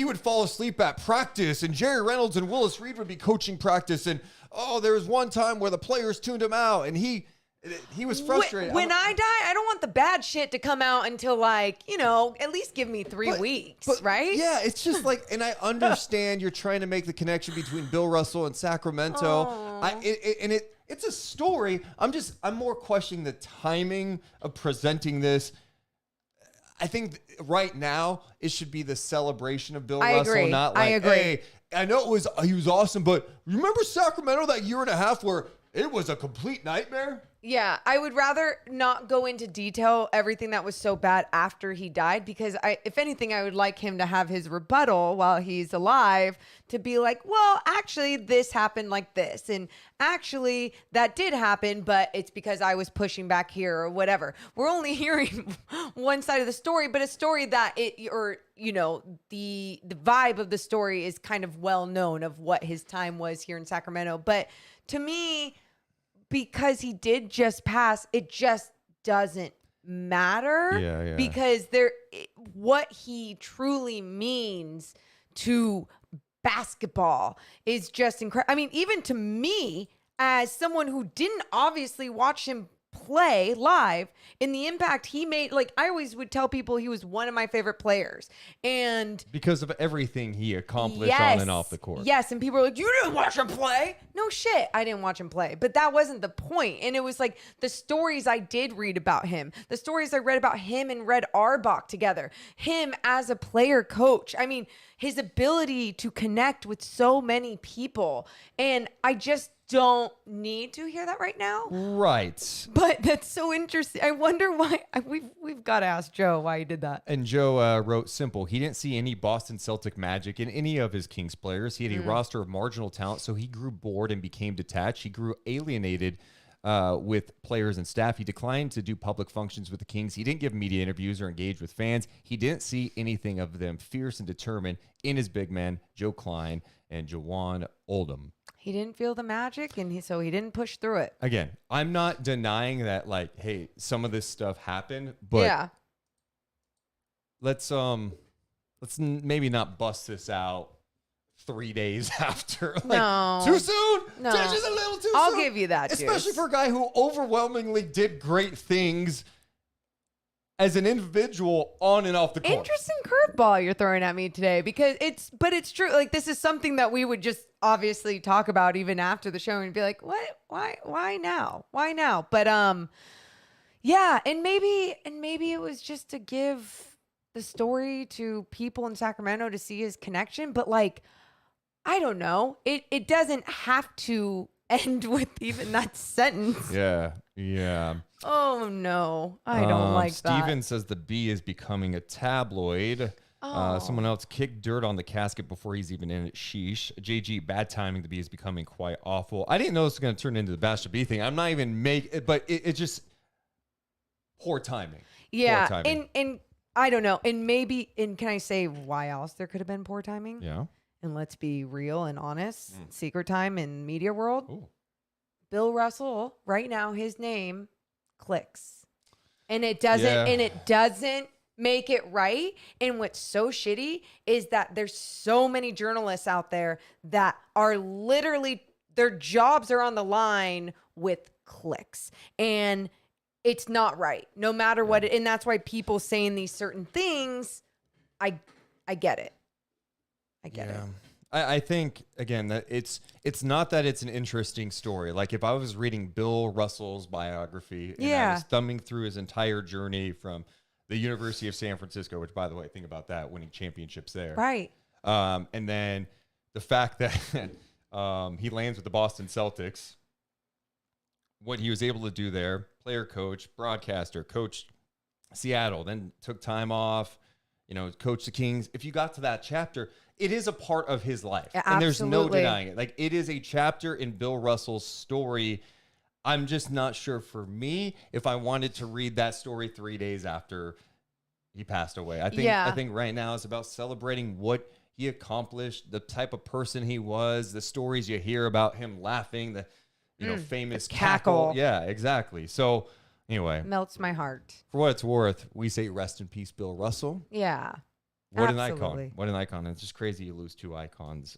would fall asleep at practice, and Jerry Reynolds and Willis Reed would be coaching practice, and, oh, there was one time where the players tuned him out, and he was frustrated. When I die, I don't want the bad shit to come out until, at least give me 3 weeks, right? Yeah, it's just and I understand you're trying to make the connection between Bill Russell and Sacramento. It's a story. I'm more questioning the timing of presenting this. I think right now it should be the celebration of Bill Russell, agree. not I agree. hey, I know he was awesome, but remember Sacramento that year and a half where it was a complete nightmare? Yeah, I would rather not go into detail everything that was so bad after he died, because if anything, I would like him to have his rebuttal while he's alive to be like, well, actually, this happened like this. And actually, that did happen, but it's because I was pushing back here or whatever. We're only hearing one side of the story, but a story that the vibe of the story is kind of well known of what his time was here in Sacramento. But to me, because he did just pass, it just doesn't matter. Yeah. Because what he truly means to basketball is just incredible. I mean, even to me, as someone who didn't obviously watch him play live and the impact he made. Like, I always would tell people he was one of my favorite players. And because of everything he accomplished on and off the court. Yes, and people are like, you didn't watch him play? No shit, I didn't watch him play. But that wasn't the point. And it was like the stories I did read about him, the stories I read about him and Red Auerbach together, him as a player coach. I mean, his ability to connect with so many people. And I just don't need to hear that right now. Right. But that's so interesting. I wonder why. We've got to ask Joe why he did that. And Joe wrote, simple. He didn't see any Boston Celtic magic in any of his Kings players. He had a roster of marginal talent, so he grew bored and became detached. He grew alienated with players and staff. He declined to do public functions with the Kings. He didn't give media interviews or engage with fans. He didn't see anything of them fierce and determined in his big men, Joe Klein and Jawan Oldham. He didn't feel the magic, and so he didn't push through it. Again, I'm not denying that, like, hey, some of this stuff happened, but let's maybe not bust this out 3 days after. Like, No. too soon. No. Just a little too soon. I'll give you that, especially Juice. for a guy who overwhelmingly did great things as an individual on and off the court. Interesting curveball you're throwing at me today, because it's true. Like, this is something that we would just obviously talk about even after the show and be like, what? Why now? Why now? But yeah, and maybe it was just to give the story to people in Sacramento to see his connection. But like, I don't know. It doesn't have to end with even that sentence. Yeah. Oh no, I don't like that. Steven says the Bee is becoming a tabloid. Someone else kicked dirt on the casket before he's even in it. Sheesh. JG, bad timing. The Bee is becoming quite awful. I didn't know this was going to turn into the Basha B thing. I'm not even but it just poor timing. Yeah, Poor timing. and I don't know, and can I say why else there could have been poor timing? Yeah. And let's be real and honest. Secret time in media world. Ooh. Bill Russell, right now, his name clicks. And it doesn't make it right. And what's so shitty is that there's so many journalists out there that are literally, their jobs are on the line with clicks. And it's not right, no matter what. And that's why people saying these certain things, I get it. I get it. I think, again, that it's not that it's an interesting story. Like, if I was reading Bill Russell's biography and I was thumbing through his entire journey from the University of San Francisco, which, by the way, think about that, winning championships there. Right. And then the fact that he lands with the Boston Celtics, what he was able to do there, player coach, broadcaster, coached Seattle, then took time off, coached the Kings. If you got to that chapter, it is a part of his life. Yeah, and there's no absolutely. denying it. Like, it is a chapter in Bill Russell's story. I'm just not sure for me if I wanted to read that story 3 days after he passed away. I think right now it's about celebrating what he accomplished, the type of person he was, the stories you hear about him laughing, the famous the cackle. Yeah, exactly. So anyway, Melts my heart. for what it's worth, we say rest in peace, Bill Russell. Yeah. What Absolutely. an icon. What an icon. It's just crazy you lose two icons,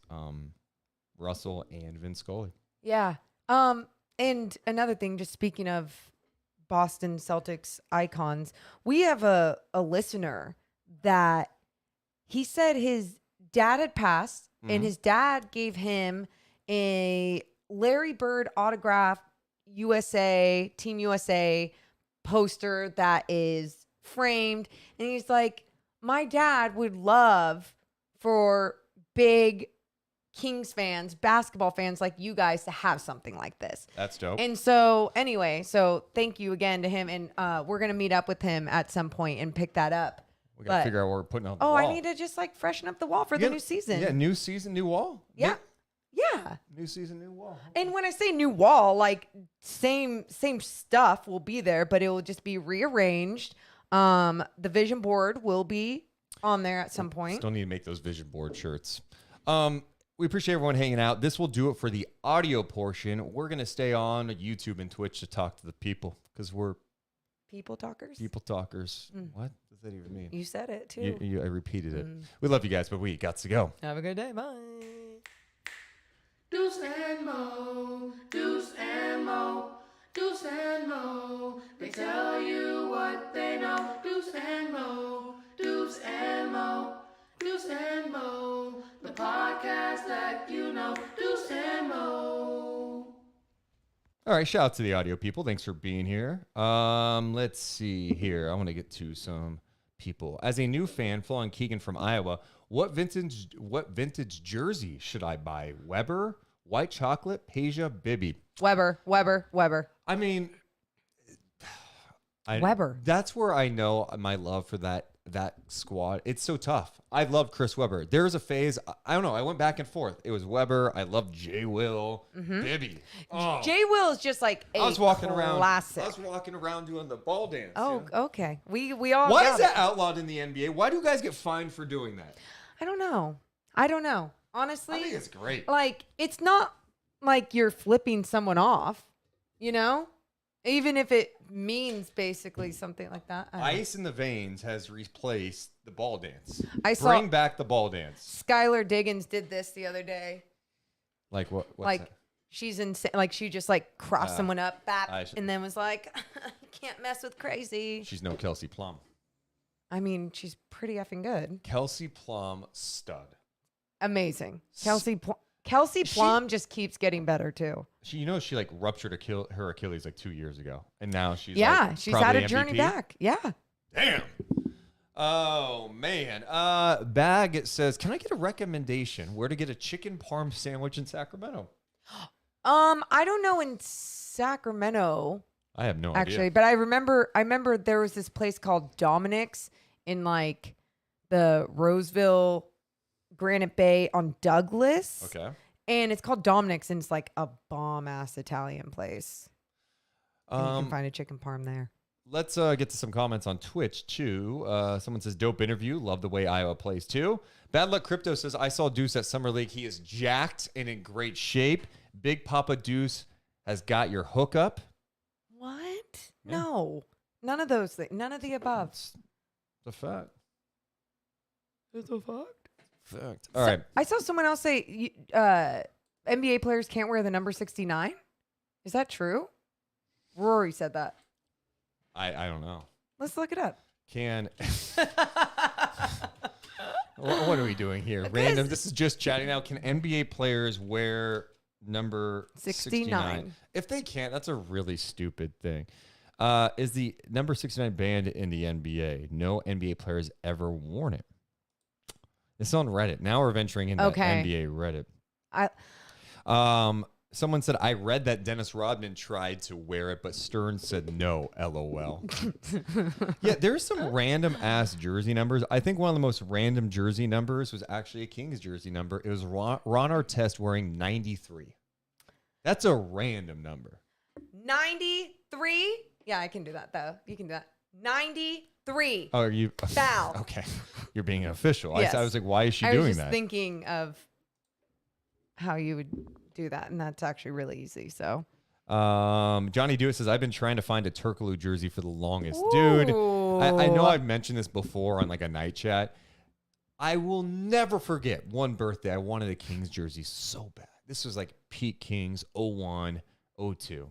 Russell and Vin Scully. Yeah. And another thing, just speaking of Boston Celtics icons, we have a listener that he said his dad had passed and his dad gave him a Larry Bird autograph Team USA poster that is framed. And he's like, my dad would love for big Kings fans, basketball fans like you guys to have something like this. That's dope. And so anyway, thank you again to him. And we're going to meet up with him at some point and pick that up. We got to figure out what we're putting on the wall. I need to just freshen up the wall for the new season. Yeah, new season, new wall. Yeah. Yeah. New season, new wall. And when I say new wall, like same stuff will be there, but it will just be rearranged. The vision board will be on there at some point. Still need to make those vision board shirts. We appreciate everyone hanging out. This will do it for the audio portion. We're going to stay on YouTube and Twitch to talk to the people because we're people talkers. People talkers. What does that even mean? You said it too. I repeated it. We love you guys, but we got to go. Have a good day. Bye. Deuce and Mo, Deuce and Mo, Deuce and Mo. right, shout out to the audio people. Thanks for being here. Let's see here. I want to get to some people. As a new fan, following Keegan from Iowa, what vintage jersey should I buy? Weber, white chocolate, Peja, Bibby. Weber. I mean, Weber. That's where I know my love for that squad. It's so tough. I love Chris Webber. There was a phase, I don't know, I went back and forth. It was Weber. I loved J. Will, Bibby. Oh. J. Will is just like a I was walking classic. around. I was walking around doing the ball dance. Oh, okay. We all. Why got is that it. outlawed in the NBA? Why do you guys get fined for doing that? I don't know. Honestly, I think it's great. Like, it's not like you're flipping someone off, you know? Even if it means basically something like that. Ice in the Veins has replaced the ball dance. Bring back the ball dance. Skylar Diggins did this the other day. Like what? Like that? she's insane. Like she just like crossed someone up, and then was like, "Can't mess with crazy." She's no Kelsey Plum. I mean, she's pretty effing good. Kelsey Plum, stud. Amazing. Kelsey Plum just keeps getting better too. She like ruptured her Achilles like 2 years ago, and now she's she's had a journey back. Yeah. Damn. Oh man. Bag says, "Can I get a recommendation where to get a chicken parm sandwich in Sacramento?" I don't know in Sacramento. I have no actually, idea. but I remember there was this place called Dominic's in like the Roseville, Granite Bay on Douglas. Okay. And it's called Dominic's, and it's like a bomb-ass Italian place. And you can find a chicken parm there. Let's get to some comments on Twitch, too. Someone says, dope interview. Love the way Iowa plays, too. Bad Luck Crypto says, I saw Deuce at Summer League. He is jacked and in great shape. Big Papa Deuce has got your hookup. What? Yeah. No. None of those things. None of the above. It's a fact. It's a fact. Fact. All right. I saw someone else say NBA players can't wear the number 69. Is that true? Rory said that. I don't know. Let's look it up. What are we doing here? Random. This is just chatting now. Can NBA players wear number 69? If they can't, that's a really stupid thing. Is the number 69 banned in the NBA? No NBA players ever worn it. It's on Reddit. Now we're venturing into NBA Reddit. Someone said, I read that Dennis Rodman tried to wear it, but Stern said no, LOL. Yeah, there's some random ass jersey numbers. I think one of the most random jersey numbers was actually a Kings jersey number. It was Ron Artest wearing 93. That's a random number. 93? Yeah, I can do that, though. You can do that. 93. Oh, are you? Foul. Okay. You're being official. Yes. I was like, why is she doing that? I was just thinking of how you would do that, and that's actually really easy. So, Johnny Dewitt says, I've been trying to find a Turkoglu jersey for the longest. Ooh. Dude, I know I've mentioned this before on like a night chat. I will never forget one birthday. I wanted a Kings jersey so bad. This was like peak Kings, 01, 02.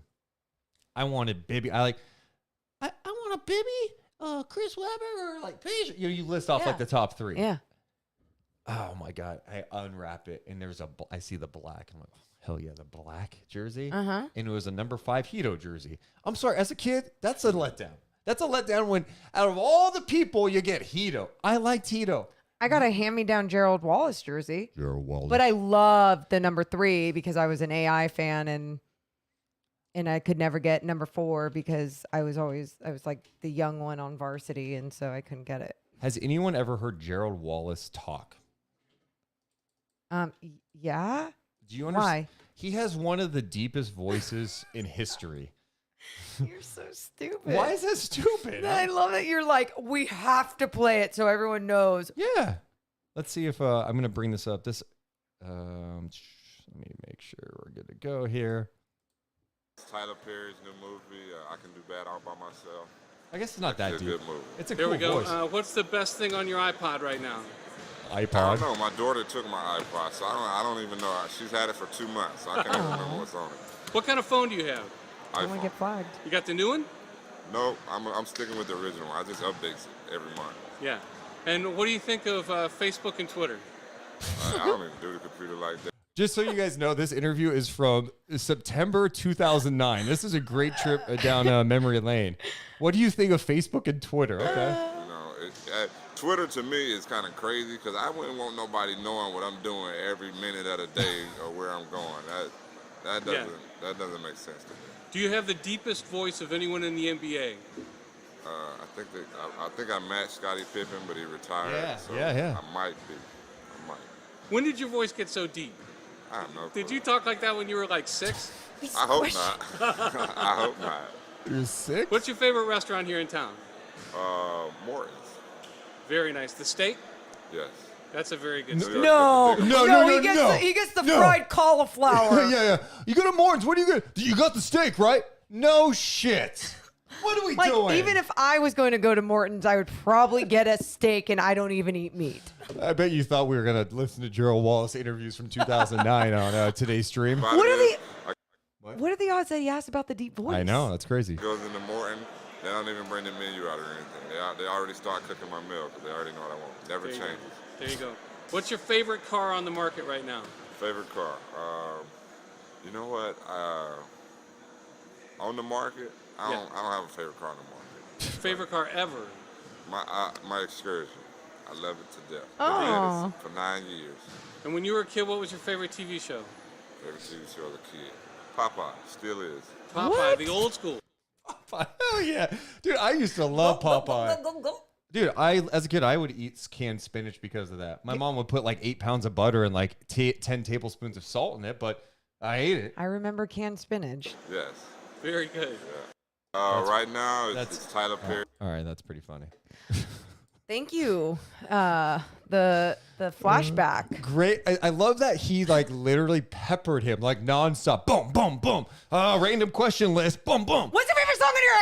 I wanted Bibby. I want a Bibby, Chris Webber, or like Page. You list off like the top three. Yeah. Oh my God. I unwrap it and I see the black. I'm like, oh, hell yeah, the black jersey. Uh-huh. And it was a number 5 Hito jersey. I'm sorry, as a kid, that's a letdown. That's a letdown when out of all the people you get Hito. I liked Hito. I got a hand-me-down Gerald Wallace jersey. Gerald Wallace. But I loved the number 3 because I was an AI fan and I could never get number 4 because I was like the young one on varsity, and so I couldn't get it. Has anyone ever heard Gerald Wallace talk? Yeah. Do you understand? Why? He has one of the deepest voices in history. You're so stupid. Why is that stupid? I love that you're like, we have to play it so everyone knows. Yeah. Let's see if I'm going to bring this up. Let me make sure we're good to go here. Tyler Perry's new movie, I Can Do Bad All By Myself. I guess it's not that It's a deep. good movie. It's a There cool we go. voice. What's the best thing on your iPod right now? I iPod. don't know. My daughter took my iPod, so I don't even know. She's had it for 2 months, so I can't even remember what's on it. What kind of phone do you have? I want to iPhone. get flagged. You got the new one? No, I'm sticking with the original one. I just update it every month. Yeah. And what do you think of Facebook and Twitter? I don't even do the computer like that. Just so you guys know, this interview is from September 2009. This is a great trip down memory lane. What do you think of Facebook and Twitter? Okay. You know, Twitter to me is kind of crazy because I wouldn't want nobody knowing what I'm doing every minute of the day or where I'm going. That doesn't make sense to me. Do you have the deepest voice of anyone in the NBA? I think I matched Scottie Pippen, but he retired. Yeah, so yeah. I might be. When did your voice get so deep? I don't know. Did you talk like that when you were like 6? I hope not. I hope not. You're 6? What's your favorite restaurant here in town? Morton's. Very nice. The steak? Yes. That's a very good steak. No. No. He gets the fried cauliflower. yeah. You go to Morton's. What do you get? You got the steak, right? No shit. What are we doing? Even if I was going to go to Morton's, I would probably get a steak, and I don't even eat meat. I bet you thought we were going to listen to Gerald Wallace interviews from 2009 on today's stream. What are the odds that he asked about the deep voice? I know. That's crazy. Goes into Morton, they don't even bring the menu out or anything. They already start cooking my meal because they already know what I want. Never changes. There you go. What's your favorite car on the market right now? Favorite car? You know what? On the market, I don't have a favorite car on the market. Favorite car ever? My Excursion. I love it to death. Oh. For 9 years. And when you were a kid, what was your favorite TV show? Favorite TV show as a kid. Popeye. Still is. Popeye, the old school. Hell yeah. Dude, I used to love Popeye. Dude, as a kid, I would eat canned spinach because of that. My mom would put like 8 pounds of butter and like 10 tablespoons of salt in it, but I ate it. I remember canned spinach. Yes. Very good. Yeah. Right now, it's Tyler Perry. All right, that's pretty funny. Thank you. The flashback. Great. I love that he like literally peppered him like nonstop. Boom, boom, boom. Random question list. Boom, boom. What's your favorite song on your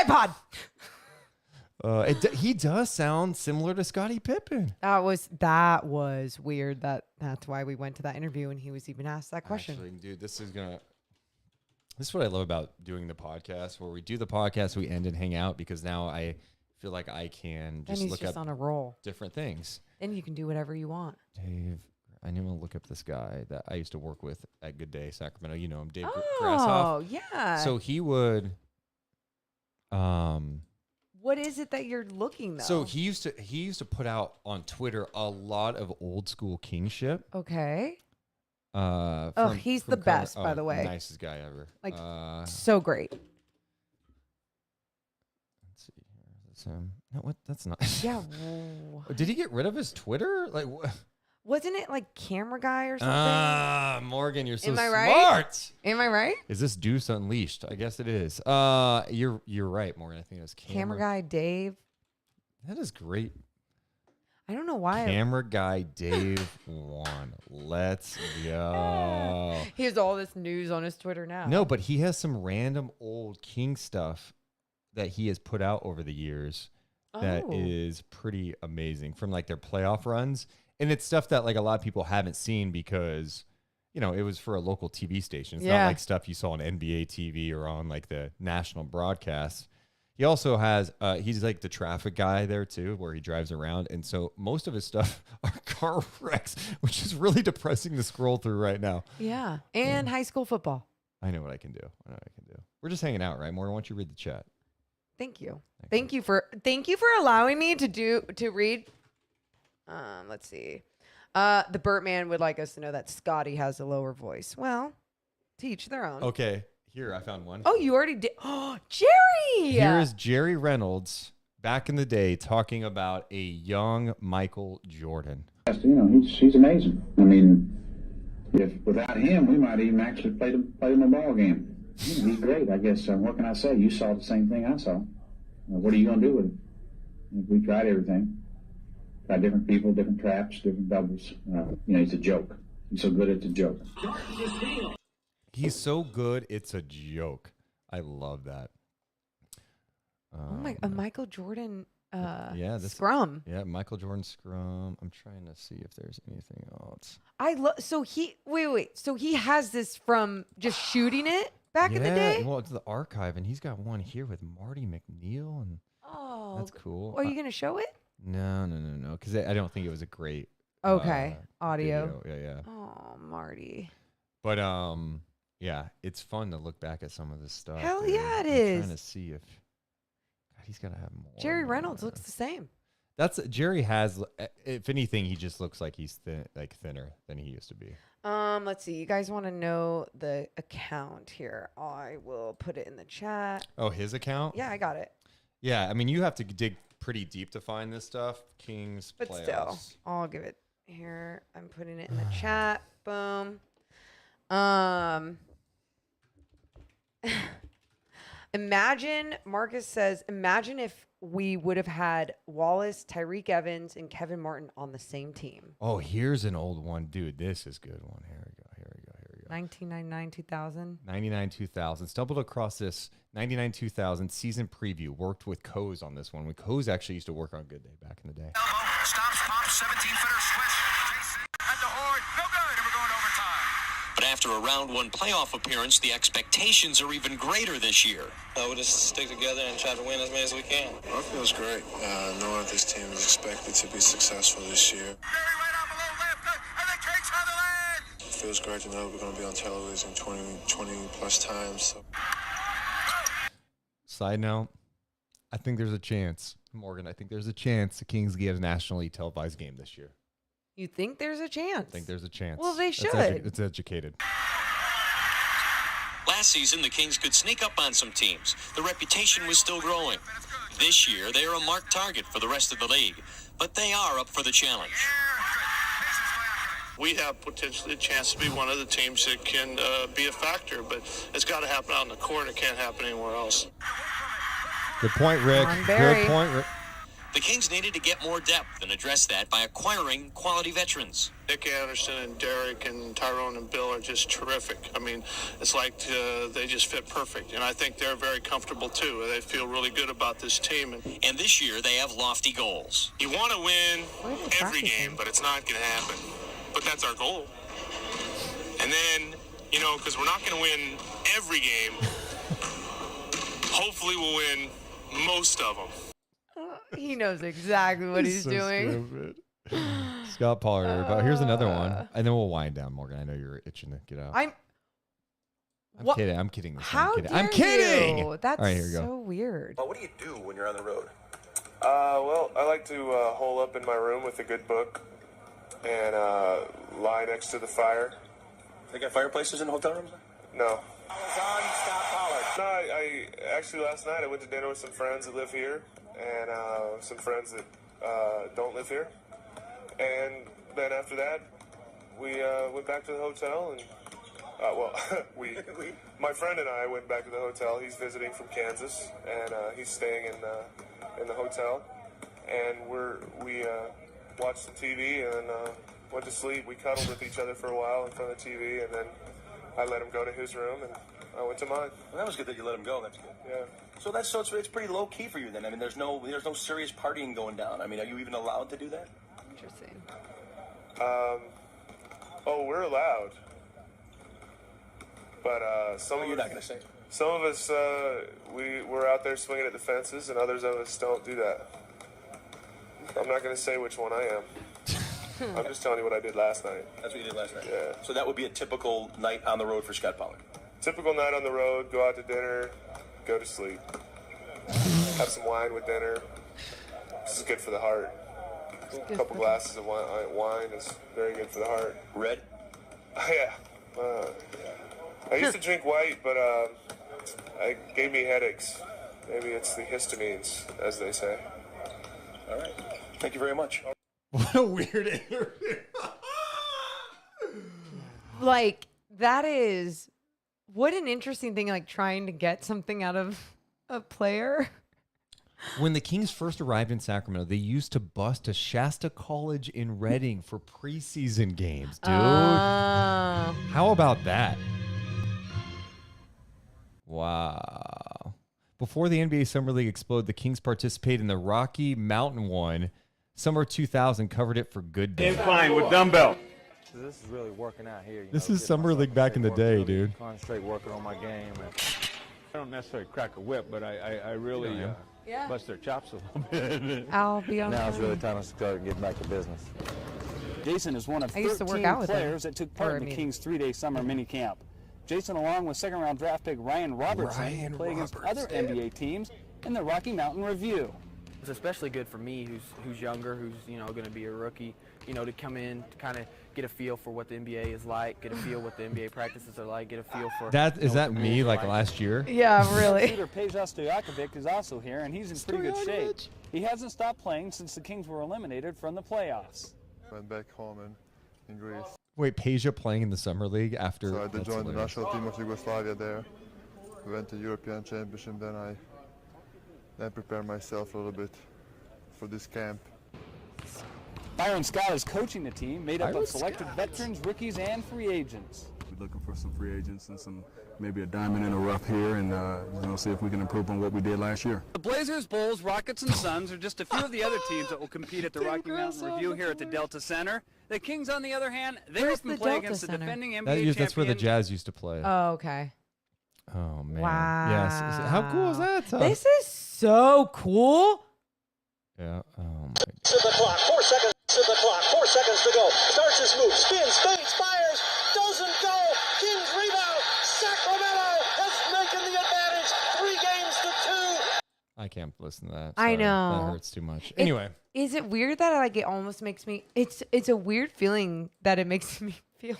iPod? He does sound similar to Scottie Pippen. That was weird. That's why we went to that interview and he was even asked that question. Actually, dude, this is what I love about doing the podcast. Where we do the podcast, we end and hang out because now I feel like I can just he's look just up on a roll. different things. Then you can do whatever you want. Dave, I need to look up this guy that I used to work with at Good Day Sacramento. You know him, Dave Grassoff. Oh, yeah. So he would. What is it that you're looking though? So he used to put out on Twitter a lot of old school kingship. Okay. He's from the best, by the way. Nicest guy ever. Like so great. Let's see here. Is this him? No, what? That's not. Yeah. Did he get rid of his Twitter? Like, wasn't it like camera guy or something? Morgan, you're so Am I smart. right? Am I right? Is this Deuce Unleashed? I guess it is. You're right, Morgan. I think it was Camera guy Dave. That is great. I don't know why. Camera guy Dave won. Let's go. He has all this news on his Twitter now. No, but he has some random old King stuff that he has put out over the years that is pretty amazing from like their playoff runs. And it's stuff that like a lot of people haven't seen because, you know, it was for a local TV station. It's not like stuff you saw on NBA TV or on like the national broadcast. He also has, he's like the traffic guy there too, where he drives around. And so most of his stuff are car wrecks, which is really depressing to scroll through right now. Yeah. And high school football. I know what I can do. We're just hanging out, right? More, why don't you read the chat? Thank you. Thank you for allowing me to read. Let's see. The Burtman would like us to know that Scotty has a lower voice. Well, to each their own. Okay. Here, I found one. Oh, you already did. Oh, Jerry. Here is Jerry Reynolds back in the day talking about a young Michael Jordan. You know, he's amazing. I mean, if without him, we might even actually played him a ball game. He's great, I guess. What can I say? You saw the same thing I saw. What are you going to do with it? We tried everything. Tried different people, different traps, different doubles. You know, he's a joke. He's so good, it's a joke. He's so good, it's a joke. I love that. A Michael Jordan scrum. Yeah, Michael Jordan scrum. I'm trying to see if there's anything else. So he has this from just shooting it back in the day? Well, it's the archive, and he's got one here with Marty McNeil, and that's cool. Are you going to show it? No, because I don't think it was a great audio. video. Yeah. Oh, Marty. But yeah, it's fun to look back at some of this stuff. Hell dude. yeah, it I'm is. trying to see if God, he's got to have more. Jerry Reynolds looks the same. That's Jerry has. If anything, he just looks like he's thinner than he used to be. Let's see. You guys want to know the account here? I will put it in the chat. Oh, his account? Yeah, I got it. Yeah, I mean, you have to dig pretty deep to find this stuff. Kings But playoffs. still, I'll give it here. I'm putting it in the chat. Boom. Imagine, Marcus says, imagine if we would have had Wallace, Tyreek Evans, and Kevin Martin on the same team. Oh, here's an old one, dude. This is a good one. Here we go. 1999, 2000. 99 2000. Stumbled across this 99 2000 season preview. Worked with Coase on this one. When Coase actually used to work on Good Day back in the day. Stops, pops, 17-footer swish. Jason at the horn. No good, and we're going to overtime. But after a round one playoff appearance, the expectations are even greater this year. We'll just stick together and try to win as many as we can. It feels great knowing that this team is expected to be successful this year. Right out below left, and the Kings have the lead. It feels great to know we're going to be on television 20 plus times. So. Side note, I think there's a chance, Morgan, I think there's a chance the Kings get a nationally televised game this year. You think there's a chance? I think there's a chance. Well, they should. It's educated. Last season, the Kings could sneak up on some teams. The reputation was still growing. This year, they are a marked target for the rest of the league, but they are up for the challenge. We have potentially a chance to be one of the teams that can be a factor, but it's got to happen out in the court. It can't happen anywhere else. Good point, Rick. Good point, Rick. The Kings needed to get more depth and address that by acquiring quality veterans. Nick Anderson and Derek and Tyrone and Bill are just terrific. I mean, it's like they just fit perfect, and I think they're very comfortable too. They feel really good about this team. And this year, they have lofty goals. You want to win every game, but it's not going to happen. But that's our goal. And then, because we're not going to win every game, hopefully we'll win most of them. He knows exactly what he's so doing. Stupid. Scott Pollard, everybody. Here's another one. And then we'll wind down, Morgan. I know you're itching to get out. I'm kidding. I'm kidding. I'm kidding. You? That's all right, here we go. So weird. What do you do when you're on the road? Well, I like to hole up in my room with a good book and lie next to the fire. They got fireplaces in the hotel rooms? No. Scott Pollard. No, I actually last night I went to dinner with some friends that live here and some friends that don't live here. And then after that, we went back to the hotel and, my friend and I went back to the hotel. He's visiting from Kansas and he's staying in the hotel. And we watched the TV and went to sleep. We cuddled with each other for a while in front of the TV, and then I let him go to his room, and I went to mine. Well, that was good that you let him go. That's good. Yeah. So it's pretty low key for you then. I mean, there's no serious partying going down. I mean, are you even allowed to do that? Interesting. We're allowed, but you're not going to say. Some of us we're out there swinging at the fences, and others of us don't do that. I'm not going to say which one I am. I'm just telling you what I did last night. That's what you did last night? Yeah. So that would be a typical night on the road for Scott Pollard? Typical night on the road, go out to dinner, go to sleep. Have some wine with dinner. This is good for the heart. A couple glasses of wine is very good for the heart. Red? Yeah. I used to drink white, but it gave me headaches. Maybe it's the histamines, as they say. All right. Thank you very much. What a weird interview. Like, that is, what an interesting thing, like trying to get something out of a player. When the Kings first arrived in Sacramento, they used to bus to Shasta College in Reading for preseason games, dude. How about that? Wow. Before the NBA Summer League exploded, the Kings participated in the Rocky Mountain one. Summer 2000 covered it for Good Day. Incline with dumbbell. So this is really working out here. This is Summer League back in the day, dude. Concentrate working on my game. I don't necessarily crack a whip, but I really bust their chops a little bit. I'll be on Now it's really time to start getting back to business. Jason is one of I used to 13 work out with him. players that took part in the Kings 3-day summer mini camp. Jason, along with second-round draft pick Ryan Robertson, play against other NBA teams in the Rocky Mountain Review. It's especially good for me, who's younger, who's going to be a rookie, to come in, to kind of get a feel for what the NBA is like, get a feel what the NBA practices are like, get a feel for Is that me like last year? Yeah, really. Shooter Peja Stojakovic is also here, and he's in pretty good shape. He hasn't stopped playing since the Kings were eliminated from the playoffs. Went back home in Greece. Wait, Peja playing in the summer league after? So I did join the national team of Yugoslavia there. We went to European Championship, then I prepared myself a little bit for this camp. Byron Scott is coaching the team, made up of selected veterans, rookies, and free agents. We're looking for some free agents and maybe a diamond in the rough here, and see if we can improve on what we did last year. The Blazers, Bulls, Rockets, and Suns are just a few of the other teams that will compete at the Rocky Mountain Review here at the Delta Center. The Kings, on the other hand, they open play against the defending NBA champion. That's where the Jazz used to play. Oh, okay. Oh, man. Wow. Yes. How cool is that? This is so cool. Yeah. Oh, my God. To the clock. 4 seconds to the clock. 4 seconds to go. Starts his move. Spins, feints, fires. Doesn't go. Kings rebound. Sacramento has taken the advantage. 3 games to 2. I can't listen to that. I Sorry. know. That hurts too much. Anyway. Is it weird that it almost makes me? It's a weird feeling that it makes me feel.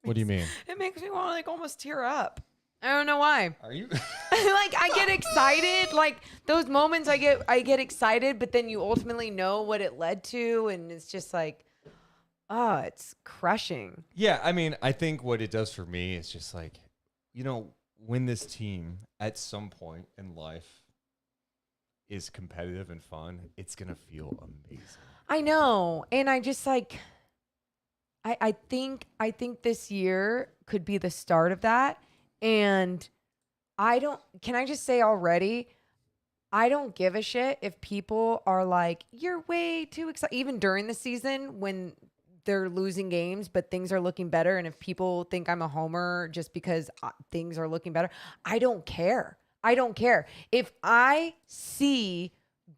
What do you mean? It makes me want to almost tear up. I don't know why. Are you? I get excited. Like those moments, I get excited, but then you ultimately know what it led to, and it's just like, oh, it's crushing. Yeah, I mean, I think what it does for me is just when this team at some point in life is competitive and fun, it's gonna feel amazing. I know, and I just I think this year could be the start of that. And can I just say already, I don't give a shit if people are like, you're way too excited, even during the season when they're losing games, but things are looking better. And if people think I'm a homer just because things are looking better, I don't care. I don't care. If I see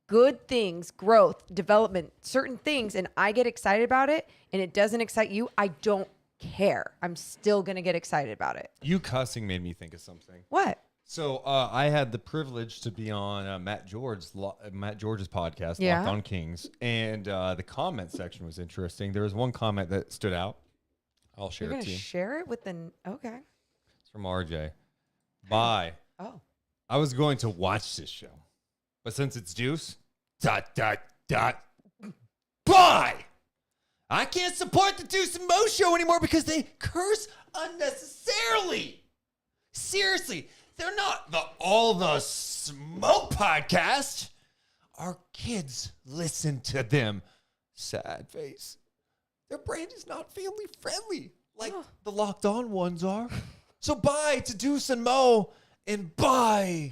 good things, growth, development, certain things, and I get excited about it and it doesn't excite you, I don't care. I'm still going to get excited about it. You cussing made me think of something. What? So I had the privilege to be on Matt George's podcast, Yeah. Locked on Kings, and the comment section was interesting. There was one comment that stood out. I'll share You're it going to to you. share it with okay. It's from RJ. Bye. Oh. I was going to watch this show, but since it's Deuce, ... Bye! I can't support the Deuce and Mo show anymore because they curse unnecessarily. Seriously, they're not all the smoke podcast. Our kids listen to them. Sad face. Their brand is not family friendly like the Locked On ones are. So bye to Deuce and Mo and bye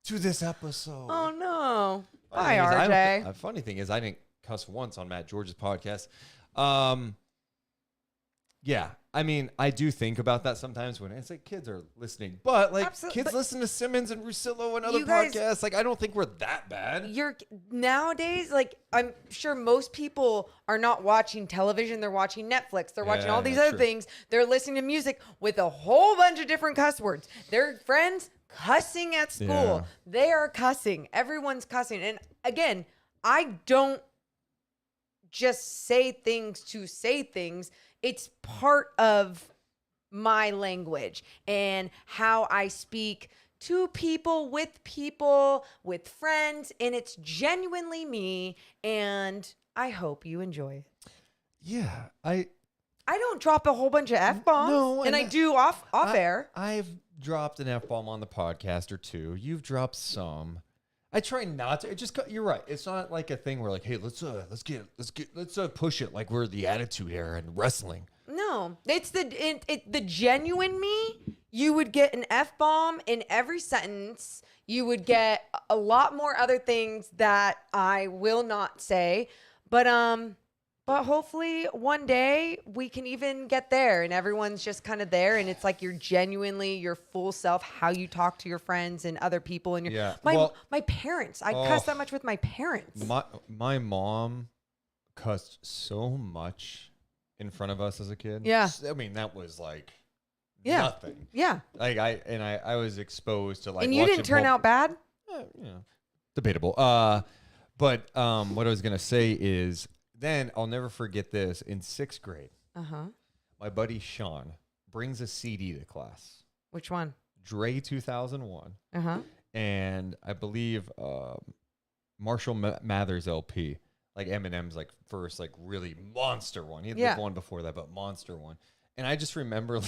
to this episode. Oh, no. Bye, RJ. The funny thing is I didn't cuss once on Matt George's podcast. Yeah, I mean, I do think about that sometimes when it's like kids are listening, but kids listen to Simmons and Russillo and other podcasts. I don't think we're that bad. Nowadays, I'm sure most people are not watching television. They're watching Netflix. They're watching all these other things. They're listening to music with a whole bunch of different cuss words. Their friends cussing at school. Yeah. They are cussing. Everyone's cussing. And again, I don't just say things to say things. It's part of my language and how I speak to people, with friends, and it's genuinely me, and I hope you enjoy it. Yeah, I don't drop a whole bunch of F-bombs, No, and I do off air. I've dropped an F-bomb on the podcast or two. You've dropped some. I try not to. You're right. It's not like a thing where hey, let's push it like we're the Attitude Era in wrestling. No, it's the genuine me. You would get an F-bomb in every sentence. You would get a lot more other things that I will not say, but hopefully one day we can even get there and everyone's just kind of there and it's like you're genuinely your full self, how you talk to your friends and other people and my parents. I cuss that much with my parents. My mom cussed so much in front of us as a kid. Yeah. I mean, that was like nothing. Yeah. Like I was exposed to like. And you didn't turn out bad? Debatable. But what I was gonna say is then I'll never forget this. In 6th grade, my buddy Sean brings a CD to class. Which one? Dre 2001. And I believe Marshall Mathers LP, like Eminem's like first like really monster one. He had the one before that, but monster one. And I just remember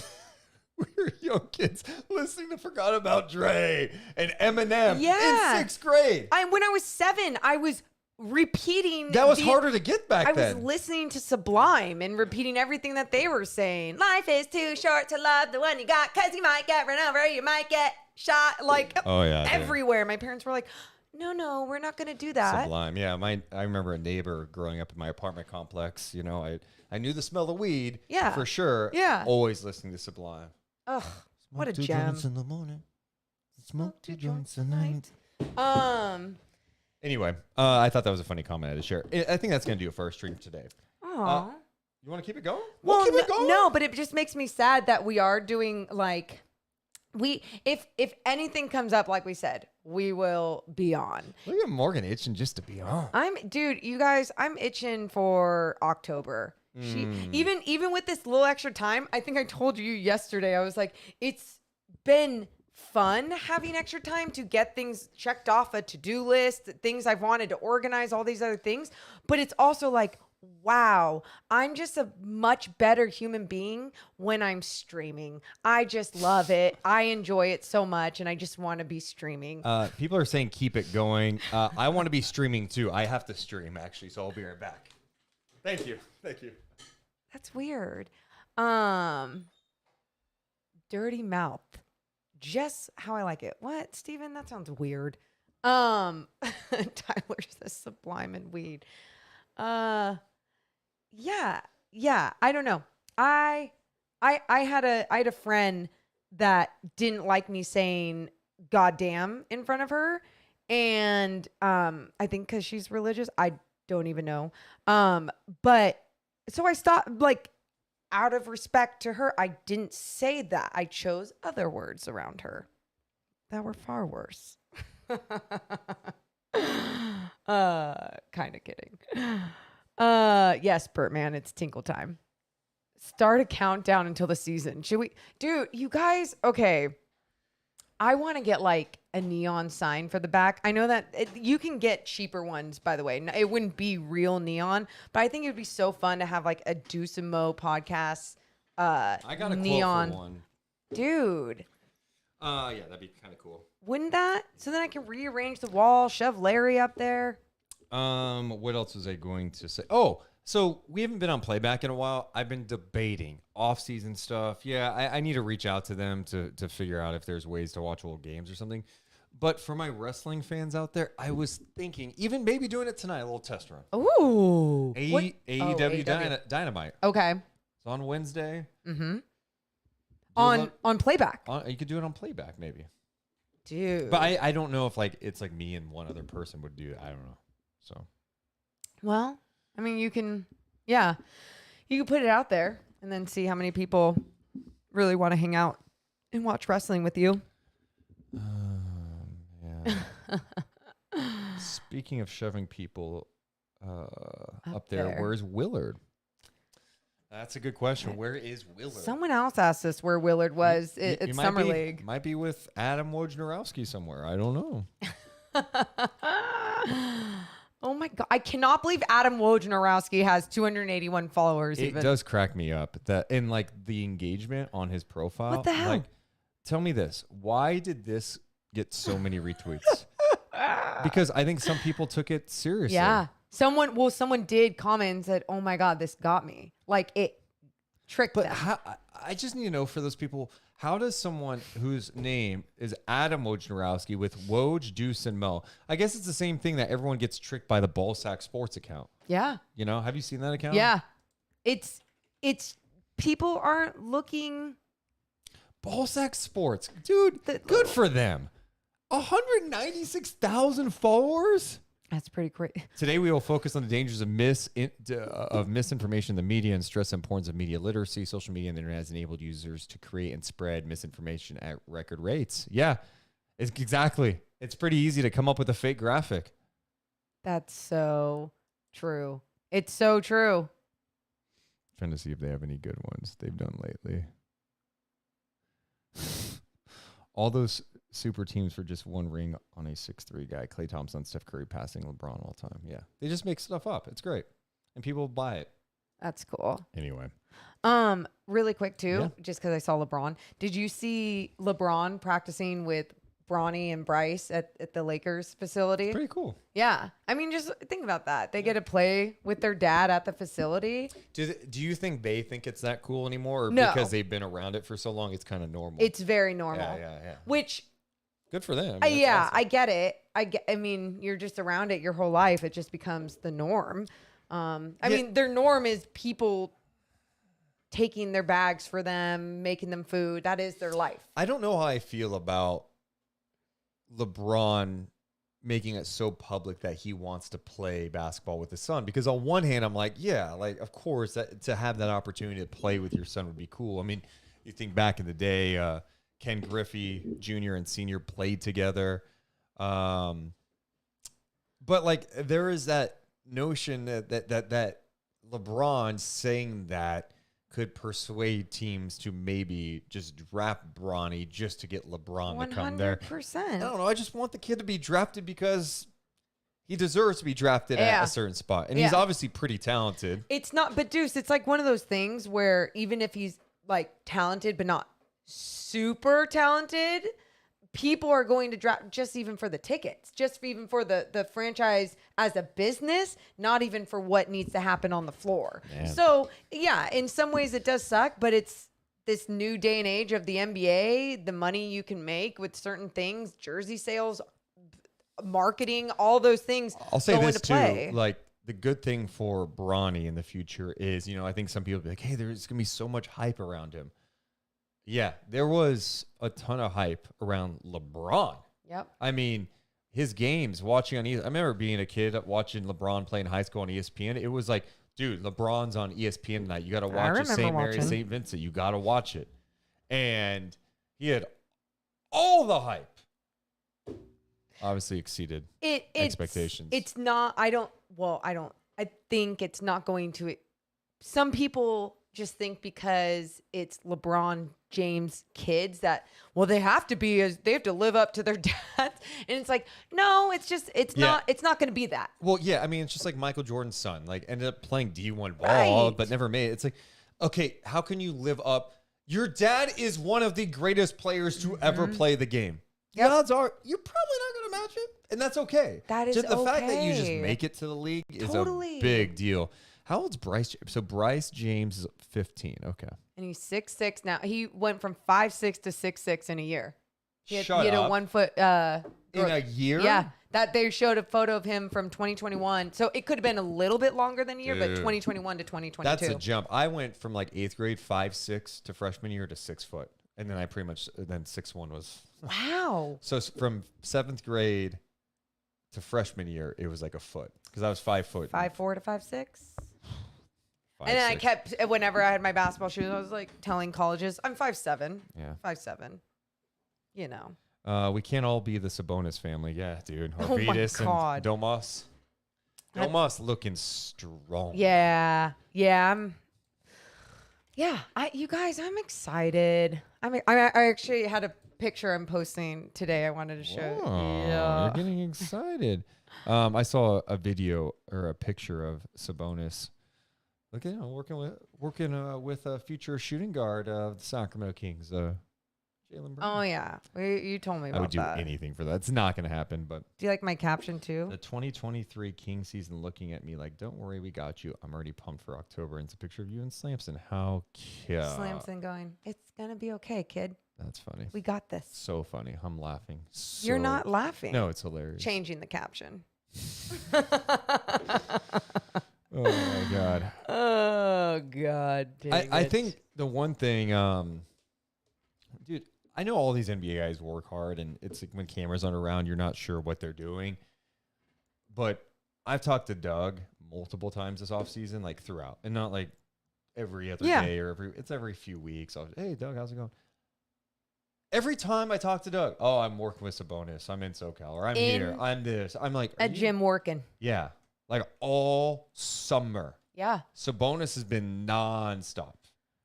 we were young kids listening to Forgot About Dre and Eminem in 6th grade. When I was 7, I was repeating. That was harder to get back then. I was listening to Sublime and repeating everything that they were saying. Life is too short to love the one you got, because you might get run over, you might get shot. Like everywhere. My parents were like, no, we're not going to do that. Sublime. Yeah, I remember a neighbor growing up in my apartment complex. You know, I knew the smell of weed for sure. Yeah. Always listening to Sublime. Ugh, what a Smoke 2 gem. joints in the morning. Smoke 2 joints at night. Anyway, I thought that was a funny comment I had to share. I think that's going to do it for our stream today. Aw. You want to keep it going? Well, keep it going. No, but it just makes me sad that we are doing like if anything comes up, like we said, we will be on. Look at Morgan itching just to be on. You guys, I'm itching for October. Even with this little extra time, I think I told you yesterday, I was like, it's been fun having extra time to get things checked off a to-do list, things I've wanted to organize, all these other things. But it's also like, wow, I'm just a much better human being when I'm streaming. I just love it. I enjoy it so much, and I just want to be streaming. People are saying keep it going. I want to be streaming too. I have to stream actually, so I'll be right back. Thank you. That's weird. Dirty mouth. Just how I like it. What, Steven? That sounds weird. Tyler says Sublime and weed. Yeah. I don't know. I had a friend that didn't like me saying goddamn in front of her. And I think because she's religious, I don't even know. But so I stopped, like, out of respect to her, I didn't say that. I chose other words around her that were far worse. Kind of kidding. Yes, Bertman, it's tinkle time. Start a countdown until the season. Should we? Dude, you guys, okay. I want to get like a neon sign for the back. I know that you can get cheaper ones, by the way. It wouldn't be real neon, but I think it would be so fun to have like a Deuce and Mo podcast. I got a neon quote for one. Dude. Yeah, that'd be kind of cool. Wouldn't that? So then I can rearrange the wall, shove Larry up there. What else was I going to say? Oh, so we haven't been on Playback in a while. I've been debating off-season stuff. Yeah, I need to reach out to them to figure out if there's ways to watch old games or something. But for my wrestling fans out there, I was thinking even maybe doing it tonight, a little test run. Ooh. AEW Dynamite. Okay. It's on Wednesday. Mm-hmm. On Playback. You could do it on Playback maybe. Dude. But I don't know if like it's like me and one other person would do it. I don't know. So. Well, I mean, you can put it out there and then see how many people really want to hang out and watch wrestling with you. Yeah. Speaking of shoving people up there, where's Willard? That's a good question. Where is Willard? Someone else asked us where Willard was at Summer League. Might be with Adam Wojnarowski somewhere. I don't know. Oh my God. I cannot believe Adam Wojnarowski has 281 followers. It does crack me up that in like the engagement on his profile. What the hell? Like, tell me this. Why did this get so many retweets? Because I think some people took it seriously. Yeah. Someone did comment and said, oh my God, this got me. Like it tricked them. I just need to know for those people, how does someone whose name is Adam Wojnarowski with Woj, Deuce, and Mo? I guess it's the same thing that everyone gets tricked by the Ballsack Sports account. Yeah. You know, have you seen that account? Yeah. It's people aren't looking. Ballsack Sports. Dude, good for them. 196,000 followers? That's pretty crazy. Today, we will focus on the dangers of misinformation in the media and stress the importance of media literacy. Social media and the internet has enabled users to create and spread misinformation at record rates. Yeah, exactly. It's pretty easy to come up with a fake graphic. That's so true. It's so true. Trying to see if they have any good ones they've done lately. All those super teams for just one ring on a 6'3" guy. Klay Thompson, Steph Curry passing LeBron all time. Yeah. They just make stuff up. It's great. And people buy it. That's cool. Anyway. Really quick too, just because I saw LeBron. Did you see LeBron practicing with Bronny and Bryce at the Lakers facility? Pretty cool. Yeah. I mean, just think about that. They get to play with their dad at the facility. Do you think they think it's that cool anymore? Or No. because they've been around it for so long, it's kind of normal? It's very normal. Yeah. Which... Good for them. yeah, awesome. I get it. I mean, you're just around it your whole life. It just becomes the norm. I mean, their norm is people taking their bags for them, making them food. That is their life. I don't know how I feel about LeBron making it so public that he wants to play basketball with his son. Because on one hand, I'm like, yeah, like, of course, to have that opportunity to play with your son would be cool. I mean, you think back in the day, Ken Griffey Jr. and Sr. played together. But like there is that notion that LeBron saying that could persuade teams to maybe just draft Bronny just to get LeBron to come there. 100%. I don't know. I just want the kid to be drafted because he deserves to be drafted at a certain spot. And he's obviously pretty talented. It's not, but Deuce, it's like one of those things where even if he's like talented, but not super talented, people are going to draft just even for the tickets, just even for the franchise as a business, not even for what needs to happen on the floor. Man. So yeah, in some ways it does suck, but it's this new day and age of the NBA, the money you can make with certain things, jersey sales, marketing, all those things. I'll say go this into play. too, like the good thing for Bronny in the future is, I think some people will be like, hey, there's going to be so much hype around him. Yeah, there was a ton of hype around LeBron. Yep. I mean, his games, watching on I remember being a kid watching LeBron play in high school on ESPN. It was like, dude, LeBron's on ESPN tonight. You got to watch it. St. Mary, St. Vincent. You got to watch it. And he had all the hype. Obviously exceeded expectations. It's not, I think it's not going to, some people just think because it's LeBron James kids that, well, they have to live up to their dads. And it's like, no, it's not going to be that. Well, yeah, I mean, it's just like Michael Jordan's son, like ended up playing D1 ball, but never made it. It's like, okay, how can you live up? Your dad is one of the greatest players to ever play the game. The odds are you're probably not going to match it, and that's okay. That is just the fact that you just make it to the league is a big deal. How old's Bryce James? So Bryce James is 15. Okay. And he's 6'6" now. He went from 5'6" to 6'6" in a year. He had a 1 foot in a year? Yeah. That they showed a photo of him from 2021. So it could have been a little bit longer than a year, but 2021 to 2022. That's a jump. I went from like 8th grade 5'6" to freshman year to 6 foot. And then I pretty much 6'1" was wow. So from 7th grade to freshman year, it was like a foot because I was 5 foot. 5'4" to 5'6". And then I kept, whenever I had my basketball shoes, I was like telling colleges, I'm 5'7". Yeah. 5'7". You know. We can't all be the Sabonis family. Yeah, dude. Oh my Arvidas God. and Domas. Domas looking strong. Yeah. Yeah. You guys, I'm excited. I actually had a picture I'm posting today. I wanted to show. Oh, Yeah. You're getting excited. I saw a video or a picture of Sabonis. Look at him working with a future shooting guard of the Sacramento Kings, Jalen Brown. Oh yeah, you told me about that. I would do anything for that. It's not going to happen, but do you like my caption too? The 2023 King season looking at me like, don't worry, we got you. I'm already pumped for October. And it's a picture of you and Slamson. How cute. Slamson going, it's gonna be okay, kid. That's funny. We got this. So funny. I'm laughing. You're not laughing. No, it's hilarious. Changing the caption. Oh my God. Oh God. I think the one thing, dude, I know all these NBA guys work hard, and it's like when cameras aren't around, you're not sure what they're doing. but I've talked to Doug multiple times this offseason, like throughout, and not like every other day or every few weeks. Hey, Doug, how's it going? Every time I talk to Doug, oh, I'm working with Sabonis. I'm in SoCal, or I'm here. I'm this. I'm like a gym working. Yeah, like all summer. Yeah. Sabonis has been nonstop,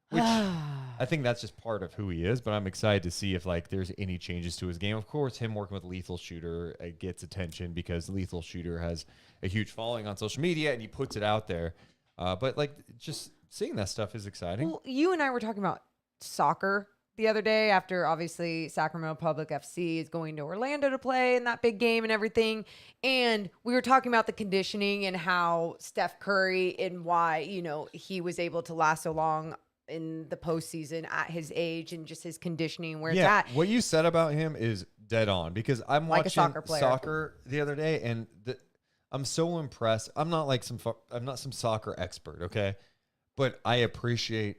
which I think that's just part of who he is. But I'm excited to see if like there's any changes to his game. Of course, him working with Lethal Shooter gets attention because Lethal Shooter has a huge following on social media and he puts it out there. But like just seeing that stuff is exciting. Well, you and I were talking about soccer the other day after obviously Sacramento Public FC is going to Orlando to play in that big game and everything. And we were talking about the conditioning and how Steph Curry and why, you know, he was able to last so long in the postseason at his age and just his conditioning where it's at. What you said about him is dead on because I'm Like a watching soccer player. soccer the other day and I'm so impressed. I'm not some soccer expert, okay? But I appreciate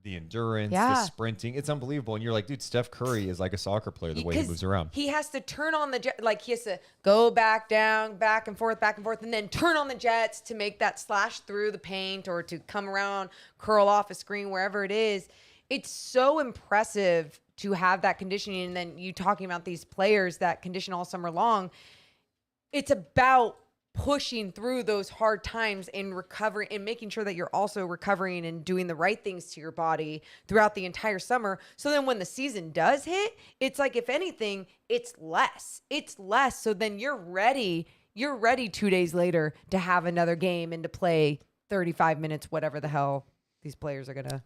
the endurance, the sprinting. It's unbelievable. And you're like, dude, Steph Curry is like a soccer player the way he moves around. He has to turn on the jet, like he has to go back down, back and forth, and then turn on the jets to make that slash through the paint or to come around, curl off a screen, wherever it is. It's so impressive to have that conditioning. And then you talking about these players that condition all summer long. It's about pushing through those hard times and recovering and making sure that you're also recovering and doing the right things to your body throughout the entire summer. So then when the season does hit, it's like, if anything, it's less. So then you're ready 2 days later to have another game and to play 35 minutes, whatever the hell these players are going to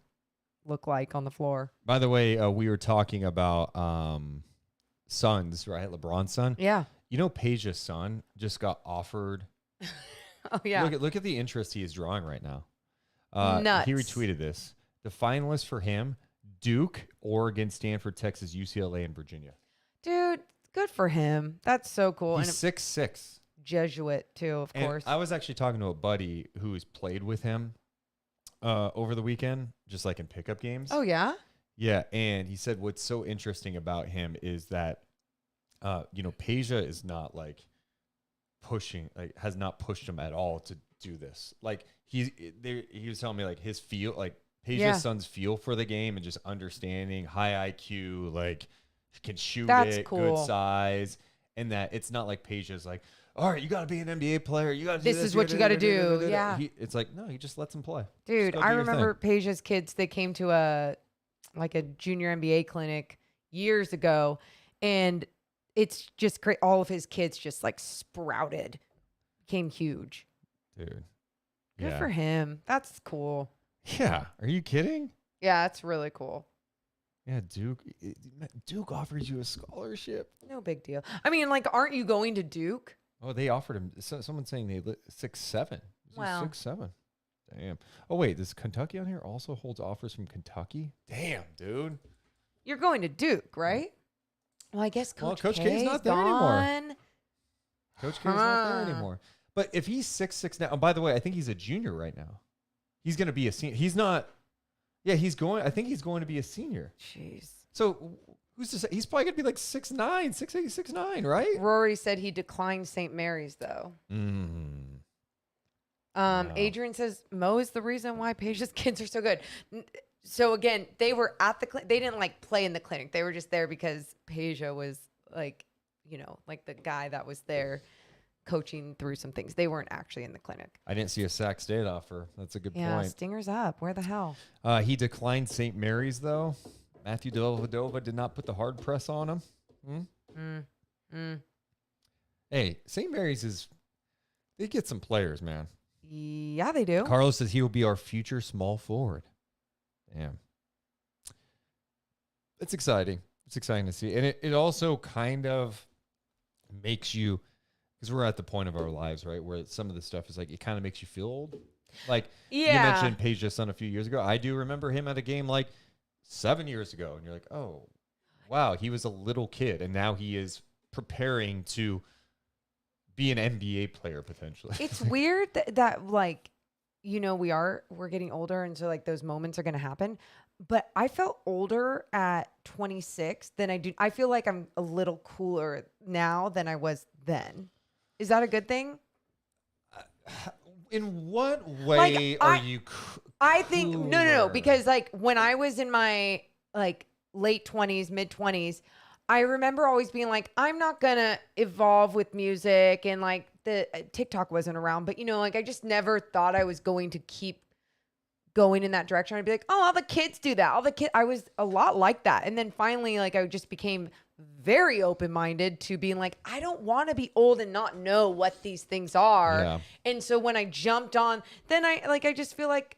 look like on the floor. By the way, we were talking about sons, right? LeBron's son. Yeah. You know, Peja's son just got offered. Oh, yeah. Look at the interest he is drawing right now. Nuts. He retweeted this. The finalists for him, Duke, Oregon, Stanford, Texas, UCLA, and Virginia. Dude, good for him. That's so cool. He's and 6'6". Jesuit, too, of course. I was actually talking to a buddy who's played with him over the weekend, just like in pickup games. Oh, yeah? Yeah, and he said what's so interesting about him is that you know, Peja is not like pushing, like has not pushed him at all to do this. Like he was telling me like his feel, like Peja's son's feel for the game and just understanding, high IQ, like can shoot cool. Good size, and that it's not like Peja's like, all right, you got to be an NBA player, you got to do this is what you got to do. Yeah, it's like no, he just lets him play. Dude, I remember Peja's kids. They came to a junior NBA clinic years ago, and it's just great. All of his kids just like sprouted, became huge. Dude. Good for him. That's cool. Yeah. Are you kidding? Yeah, it's really cool. Yeah, Duke offers you a scholarship. No big deal. I mean, like, aren't you going to Duke? Oh, they offered him. Someone's saying they 6'7". Wow. 6'7". Damn. Oh, wait. Does Kentucky on here also holds offers from Kentucky? Damn, dude. You're going to Duke, right? Well, I guess Coach K's not there anymore. Coach K's not there anymore. But if he's 6'6" now, oh, by the way, I think he's a junior right now. He's going to be a senior. He's not. Yeah, he's going. I think he's going to be a senior. Jeez. So who's to say? He's probably going to be like 6'9", 6'8", 6'9", right? Rory said he declined St. Mary's though. Adrian says Mo is the reason why Peja's kids are so good. So again, they were at the clinic. They didn't like play in the clinic. They were just there because Peja was like, you know, like the guy that was there coaching through some things. They weren't actually in the clinic. I didn't see a Sac State offer. That's a good point. Yeah, Stingers up. Where the hell? He declined St. Mary's though. Matthew Dellavedova did not put the hard press on him. Hey, St. Mary's they get some players, man. Yeah, they do. Carlos says he will be our future small forward. Damn. It's exciting. It's exciting to see. And it also kind of makes you, because we're at the point of our lives, right, where some of the stuff is like, it kind of makes you feel old. Like, you mentioned Peja's son a few years ago. I do remember him at a game like 7 years ago. And you're like, oh, wow, he was a little kid. And now he is preparing to be an NBA player potentially. It's weird that like, you know, we're getting older, and so like those moments are going to happen. But I felt older at 26 than I do. I feel like I'm a little cooler now than I was then. Is that a good thing? In what way are you? I think no. Because like when I was in my like late 20s, mid 20s, I remember always being like, I'm not gonna evolve with music, and like the TikTok wasn't around, but like I just never thought I was going to keep going in that direction. I'd be like, oh, all the kids do that. I was a lot like that, and then finally, like I just became very open-minded to being like, I don't want to be old and not know what these things are. Yeah. And so when I jumped on, then I just feel like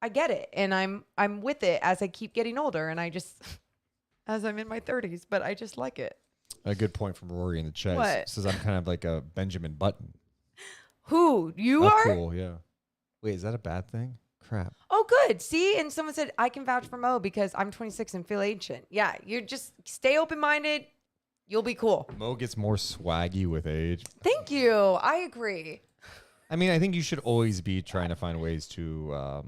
I get it, and I'm with it as I keep getting older, and I just as I'm in my 30s, but I just like it. A good point from Rory in the chat. What? Says I'm kind of like a Benjamin Button. Who? You Oh, are? cool, yeah. Wait, is that a bad thing? Crap. Oh, good. See? And someone said, I can vouch for Mo because I'm 26 and feel ancient. Yeah, you just stay open-minded. You'll be cool. Mo gets more swaggy with age. Thank you. I agree. I mean, I think you should always be trying to find ways to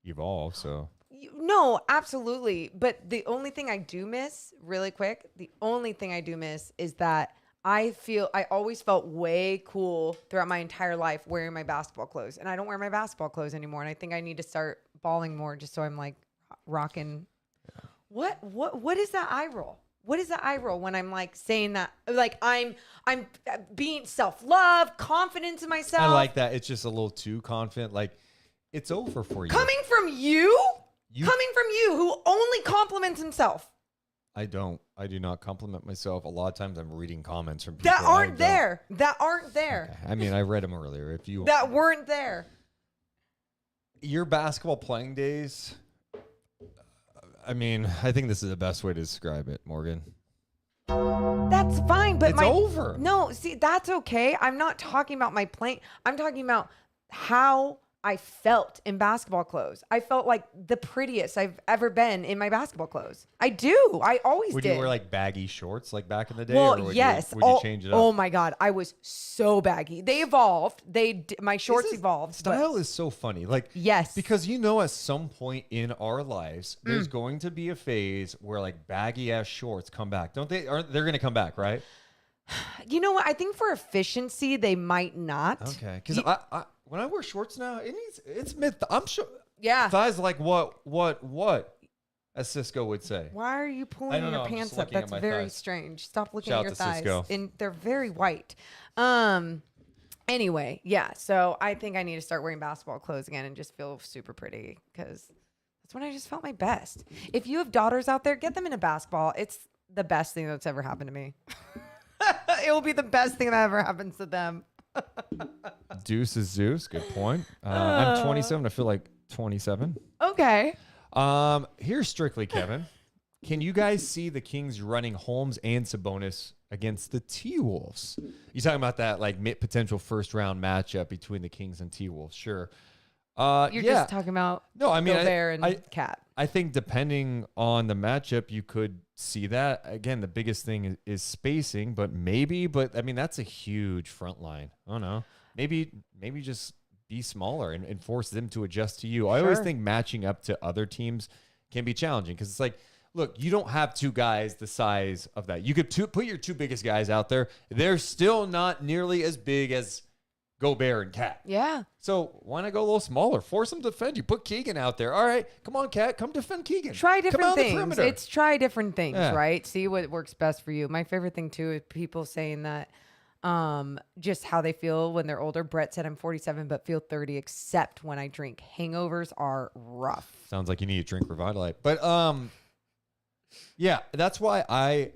evolve, so. No, absolutely. But the only thing I do miss, really quick, is that I always felt way cool throughout my entire life wearing my basketball clothes. And I don't wear my basketball clothes anymore. And I think I need to start balling more just so I'm like rocking. Yeah. What is that eye roll? What is that eye roll when I'm like saying that? Like I'm being self-love, confidence in myself. I like that. It's just a little too confident. Like, it's over for you. Coming from you? Coming from you who only compliments himself. I do not compliment myself. A lot of times I'm reading comments from people that aren't there. Okay. I mean, I read them earlier. If you that weren't there. Your basketball playing days. I mean, I think this is the best way to describe it, Morgan. That's fine, but it's over. No, see, that's okay. I'm not talking about my playing. I'm talking about how I felt in basketball clothes. I felt like the prettiest I've ever been in my basketball clothes. I do. I always Would did. you wear like baggy shorts like back in the day? Well, or would yes. You, would you change it up? Oh my God. I was so baggy. They evolved. My shorts evolved. Style is so funny. Like, yes. Because at some point in our lives, there's going to be a phase where like baggy ass shorts come back. Don't they? They're going to come back, right? You know what? I think for efficiency, they might not. Okay. Because when I wear shorts now, it's mid. I'm sure. Yeah. Thighs like what? As Cisco would say. Why are you pulling your pants up? That's very thighs. strange. Stop looking Shout at your to thighs. Cisco. And they're very white. Anyway, yeah. So I think I need to start wearing basketball clothes again and just feel super pretty because that's when I just felt my best. If you have daughters out there, get them into basketball. It's the best thing that's ever happened to me. It will be the best thing that ever happens to them. Deuce is Zeus. Good point. I'm 27. I feel like 27. Okay. Here's Strictly Kevin. Can you guys see the Kings running Holmes and Sabonis against the T-Wolves? You talking about that like potential first round matchup between the Kings and T-Wolves? Sure. You're just talking about Gobert and Cat. I think depending on the matchup, you could see that. Again, the biggest thing is spacing, but I mean, that's a huge front line. I don't know. Maybe just be smaller and force them to adjust to you. I always think matching up to other teams can be challenging because it's like, look, you don't have two guys the size of that. You could put your two biggest guys out there. They're still not nearly as big as Gobert and Cat. Yeah. So why not go a little smaller? Force them to defend you. Put Keegan out there. All right, come on, Cat. Come defend Keegan. Try different things. It's try different things, Yeah. right? See what works best for you. My favorite thing too is people saying that just how they feel when they're older. Brett said, I'm 47 but feel 30 except when I drink. Hangovers are rough. Sounds like you need to drink Revitalite. But yeah, that's why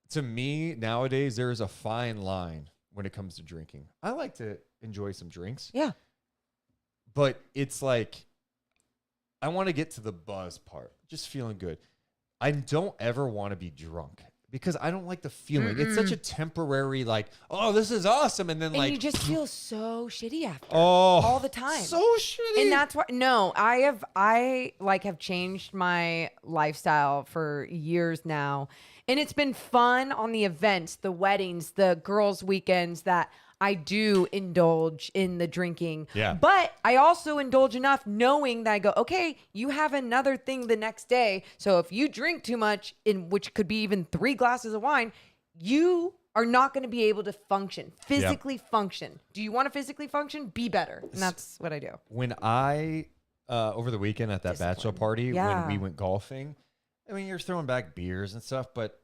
to me nowadays there is a fine line when it comes to drinking. I like to enjoy some drinks. Yeah. But it's like I want to get to the buzz part. Just feeling good. I don't ever want to be drunk because I don't like the feeling. It's such a temporary like, oh, this is awesome. And then and like you just feel so shitty after oh, all the time. So shitty. And that's why I have changed my lifestyle for years now. And it's been fun on the events, the weddings, the girls' weekends that I do indulge in the drinking. Yeah. But I also indulge enough knowing that I go, okay, you have another thing the next day. So if you drink too much, which could be even 3 glasses of wine, you are not going to be able to physically function. Do you want to physically function? Be better. And that's what I do. When I, over the weekend at that bachelor party, when we went golfing, I mean, you're throwing back beers and stuff, but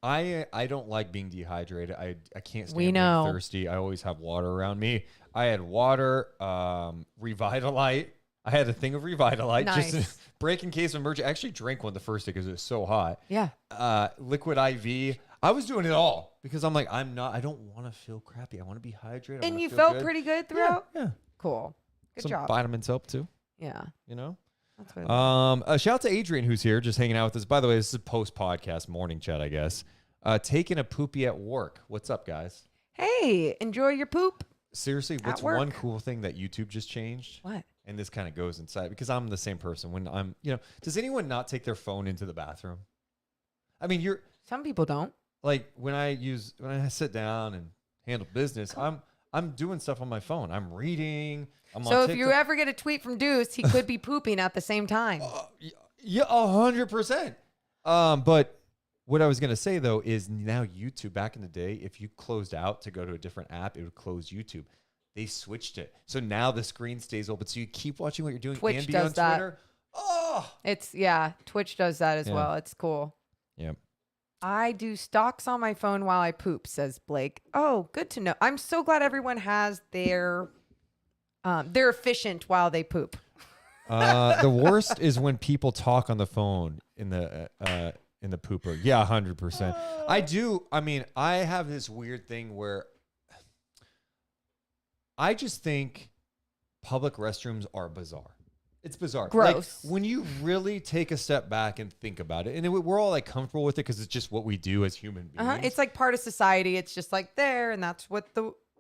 I don't like being dehydrated. I can't stand being thirsty. I always have water around me. I had water, Revitalite. I had a thing of Revitalite. Nice. Just break in case of emergency. I actually drank one the first day because it was so hot. Yeah. Liquid IV. I was doing it all because I'm like, I don't want to feel crappy. I want to be hydrated. And you felt pretty good throughout? Yeah. Cool. Good Some job. vitamins help too. Yeah. You know? That's what Shout out to Adrian who's here just hanging out with us. By the way, this is a post-podcast morning chat, I guess. Taking a poopy at work. What's up, guys? Hey, enjoy your poop. Seriously, what's work. one cool thing that YouTube just changed? What? And this kind of goes inside because I'm the same person. When I'm, does anyone not take their phone into the bathroom? I mean, some people don't. Like when I sit down and handle business, I'm doing stuff on my phone. I'm reading. So if you ever get a tweet from Deuce, he could be pooping at the same time. Yeah, 100%. But what I was gonna say though is now YouTube. Back in the day, if you closed out to go to a different app, it would close YouTube. They switched it, so now the screen stays open, so you keep watching what you're doing. Twitch and be does on that. Twitter. Oh, Twitch does that as well. It's cool. Yep. I do stocks on my phone while I poop, says Blake. Oh, good to know. I'm so glad everyone has they're efficient while they poop. The worst is when people talk on the phone in the pooper. Yeah, 100%. I do. I mean, I have this weird thing where I just think public restrooms are bizarre. It's bizarre. Gross. Like, when you really take a step back and think about it, and we're all like comfortable with it because it's just what we do as human beings. It's like part of society. It's just like there, and that's what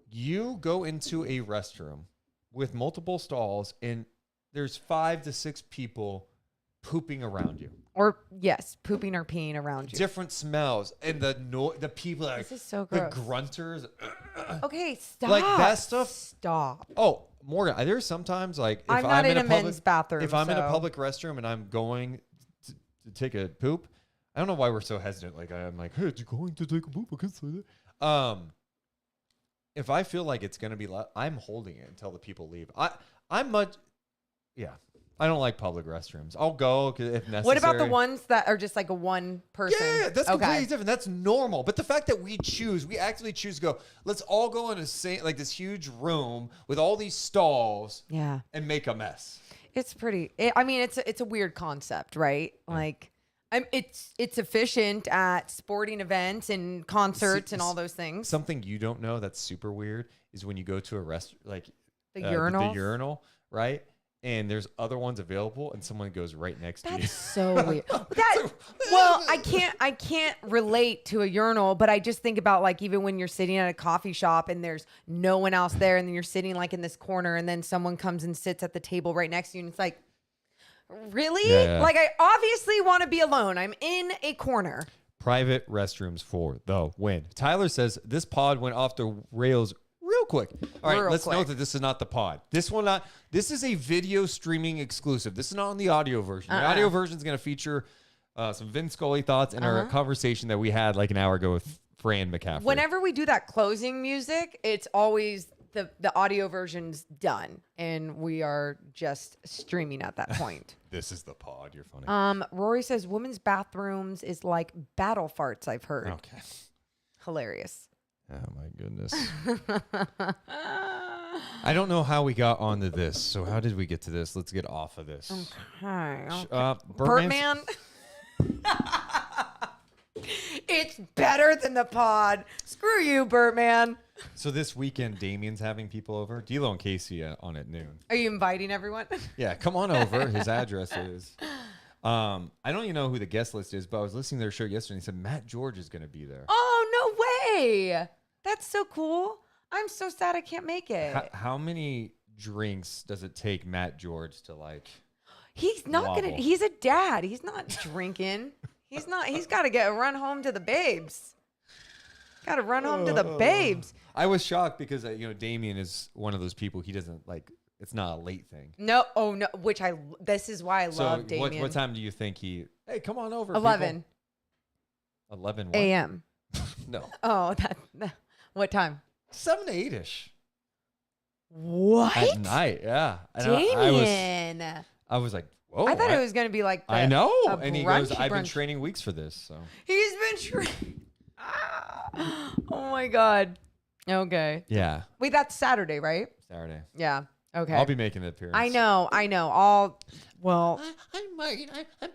You go into a restroom with multiple stalls, and there's 5 to 6 people pooping around you. Or yes, pooping or peeing around you. Different smells and the people This is so the gross. grunters. Okay, stop. Like that stuff. Stop. Oh, Morgan, there's sometimes like if I'm not in a public, men's bathroom. if I'm in a so- public restroom and I'm going to take a poop, I don't know why we're so hesitant. Like I'm like, hey, you're going to take a poop? I can say that. If I feel like it's gonna be, I'm holding it until the people leave. I don't like public restrooms. I'll go if necessary. What about the ones that are just like a one person? Yeah, that's completely different. That's normal. But the fact that we actually choose to go, let's all go in this huge room with all these stalls and make a mess. It's pretty, it's a weird concept, right? Like, it's efficient at sporting events and concerts and all those things. Something you don't know that's super weird is when you go to a the urinals? the urinal, right? And there's other ones available, and someone goes right next to you. That's so weird. Well, I can't relate to a urinal, but I just think about like even when you're sitting at a coffee shop and there's no one else there, and then you're sitting like in this corner, and then someone comes and sits at the table right next to you, and it's like, really? Yeah. Like I obviously want to be alone. I'm in a corner. Private restrooms for the win. Tyler says this pod went off the rails real quick. All right, let's note that this is not the pod. This is a video streaming exclusive. This is not on the audio version. The audio version is going to feature some Vin Scully thoughts and our conversation that we had like an hour ago with Fran McCaffery. Whenever we do that closing music, it's always the audio version's done, and we are just streaming at that point. This is the pod. You're funny. Rory says women's bathrooms is like battle farts. I've heard. Okay. Hilarious. Oh my goodness. I don't know how we got onto this. So how did we get to this? Let's get off of this. Okay. Birdman. It's better than the pod. Screw you, Birdman. So this weekend, Damien's having people over. D'Lo and Casey on at noon. Are you inviting everyone? Yeah, come on over. His address is. I don't even know who the guest list is, but I was listening to their show yesterday and he said Matt George is going to be there. Oh, no way. That's so cool. I'm so sad I can't make it. How many drinks does it take Matt George to like? He's not wobble? going to. He's a dad. He's not drinking. He's not. He's got to run home to the babes. Got to run home to the babes. I was shocked because, Damien is one of those people he doesn't like. It's not a late thing. No. Oh, no. This is why I love Damien. What time do you think hey, come on over. 11. 11 a.m. No. Oh, what time? 7 to 8-ish. What? At night, yeah. And Damien. I was like, whoa. I thought it was going to be like I know. a And he goes, I've been brunch. training weeks for this. So He's been training. Oh, my God. Okay. yeah, Wait, that's Saturday, right? Saturday. Yeah. Okay. I'll be making an appearance. I know. I'm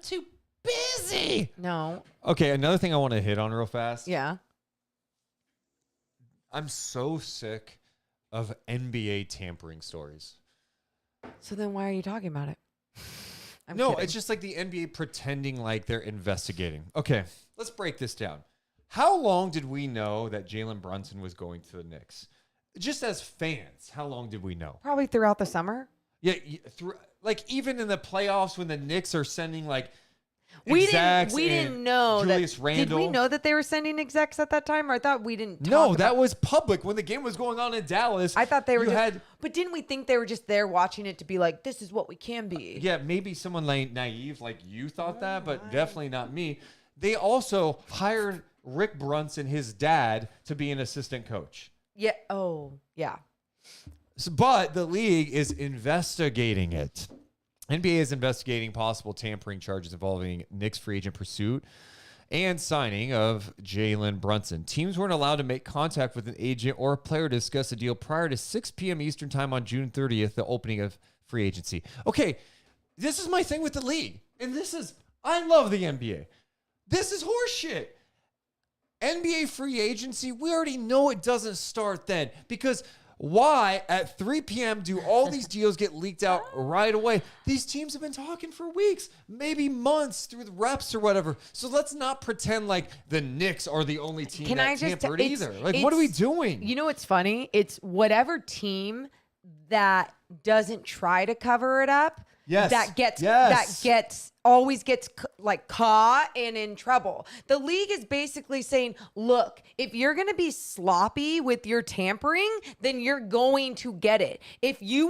too busy. No. Okay, another thing I want to hit on real fast. Yeah. I'm so sick of NBA tampering stories. So then why are you talking about it? I'm No, kidding. it's just like the NBA pretending like they're investigating. Okay, let's break this down. How long did we know that Jalen Brunson was going to the Knicks? Just as fans, how long did we know? Probably throughout the summer. Yeah, like even in the playoffs when the Knicks are sending like We execs didn't know Julius that. Randle. Did we know that they were sending execs at that time? Or I thought we didn't. No, that was public when the game was going on in Dallas. I thought they were. You But didn't we think they were just there watching it to be like, this is what we can be? Yeah, maybe someone like naive like you thought that, but definitely not me. They also hired Rick Brunson, his dad, to be an assistant coach. Yeah. Oh, yeah. But the league is investigating it. NBA is investigating possible tampering charges involving Knicks free agent pursuit and signing of Jalen Brunson. Teams weren't allowed to make contact with an agent or a player to discuss a deal prior to 6 p.m. Eastern time on June 30th, the opening of free agency. Okay, this is my thing with the league. And I love the NBA. This is horseshit. NBA free agency, we already know it doesn't start then because why at 3 p.m. do all these deals get leaked out right away? These teams have been talking for weeks, maybe months through the reps or whatever. So let's not pretend like the Knicks are the only team that tampered either. Like, what are we doing? You know what's funny? It's whatever team that doesn't try to cover it up. Yes. That always gets like caught and in trouble. The league is basically saying, look, if you're going to be sloppy with your tampering, then you're going to get it. If you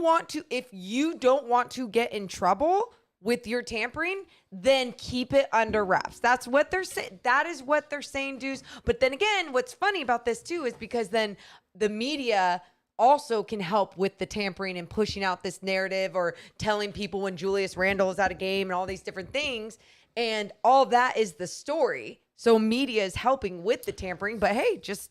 don't want to get in trouble with your tampering, then keep it under wraps. That's what they're saying. That is what they're saying, Deuce. But then again, what's funny about this too is because then the media also can help with the tampering and pushing out this narrative or telling people when Julius Randle is out of game and all these different things. And all that is the story. So media is helping with the tampering, but hey, just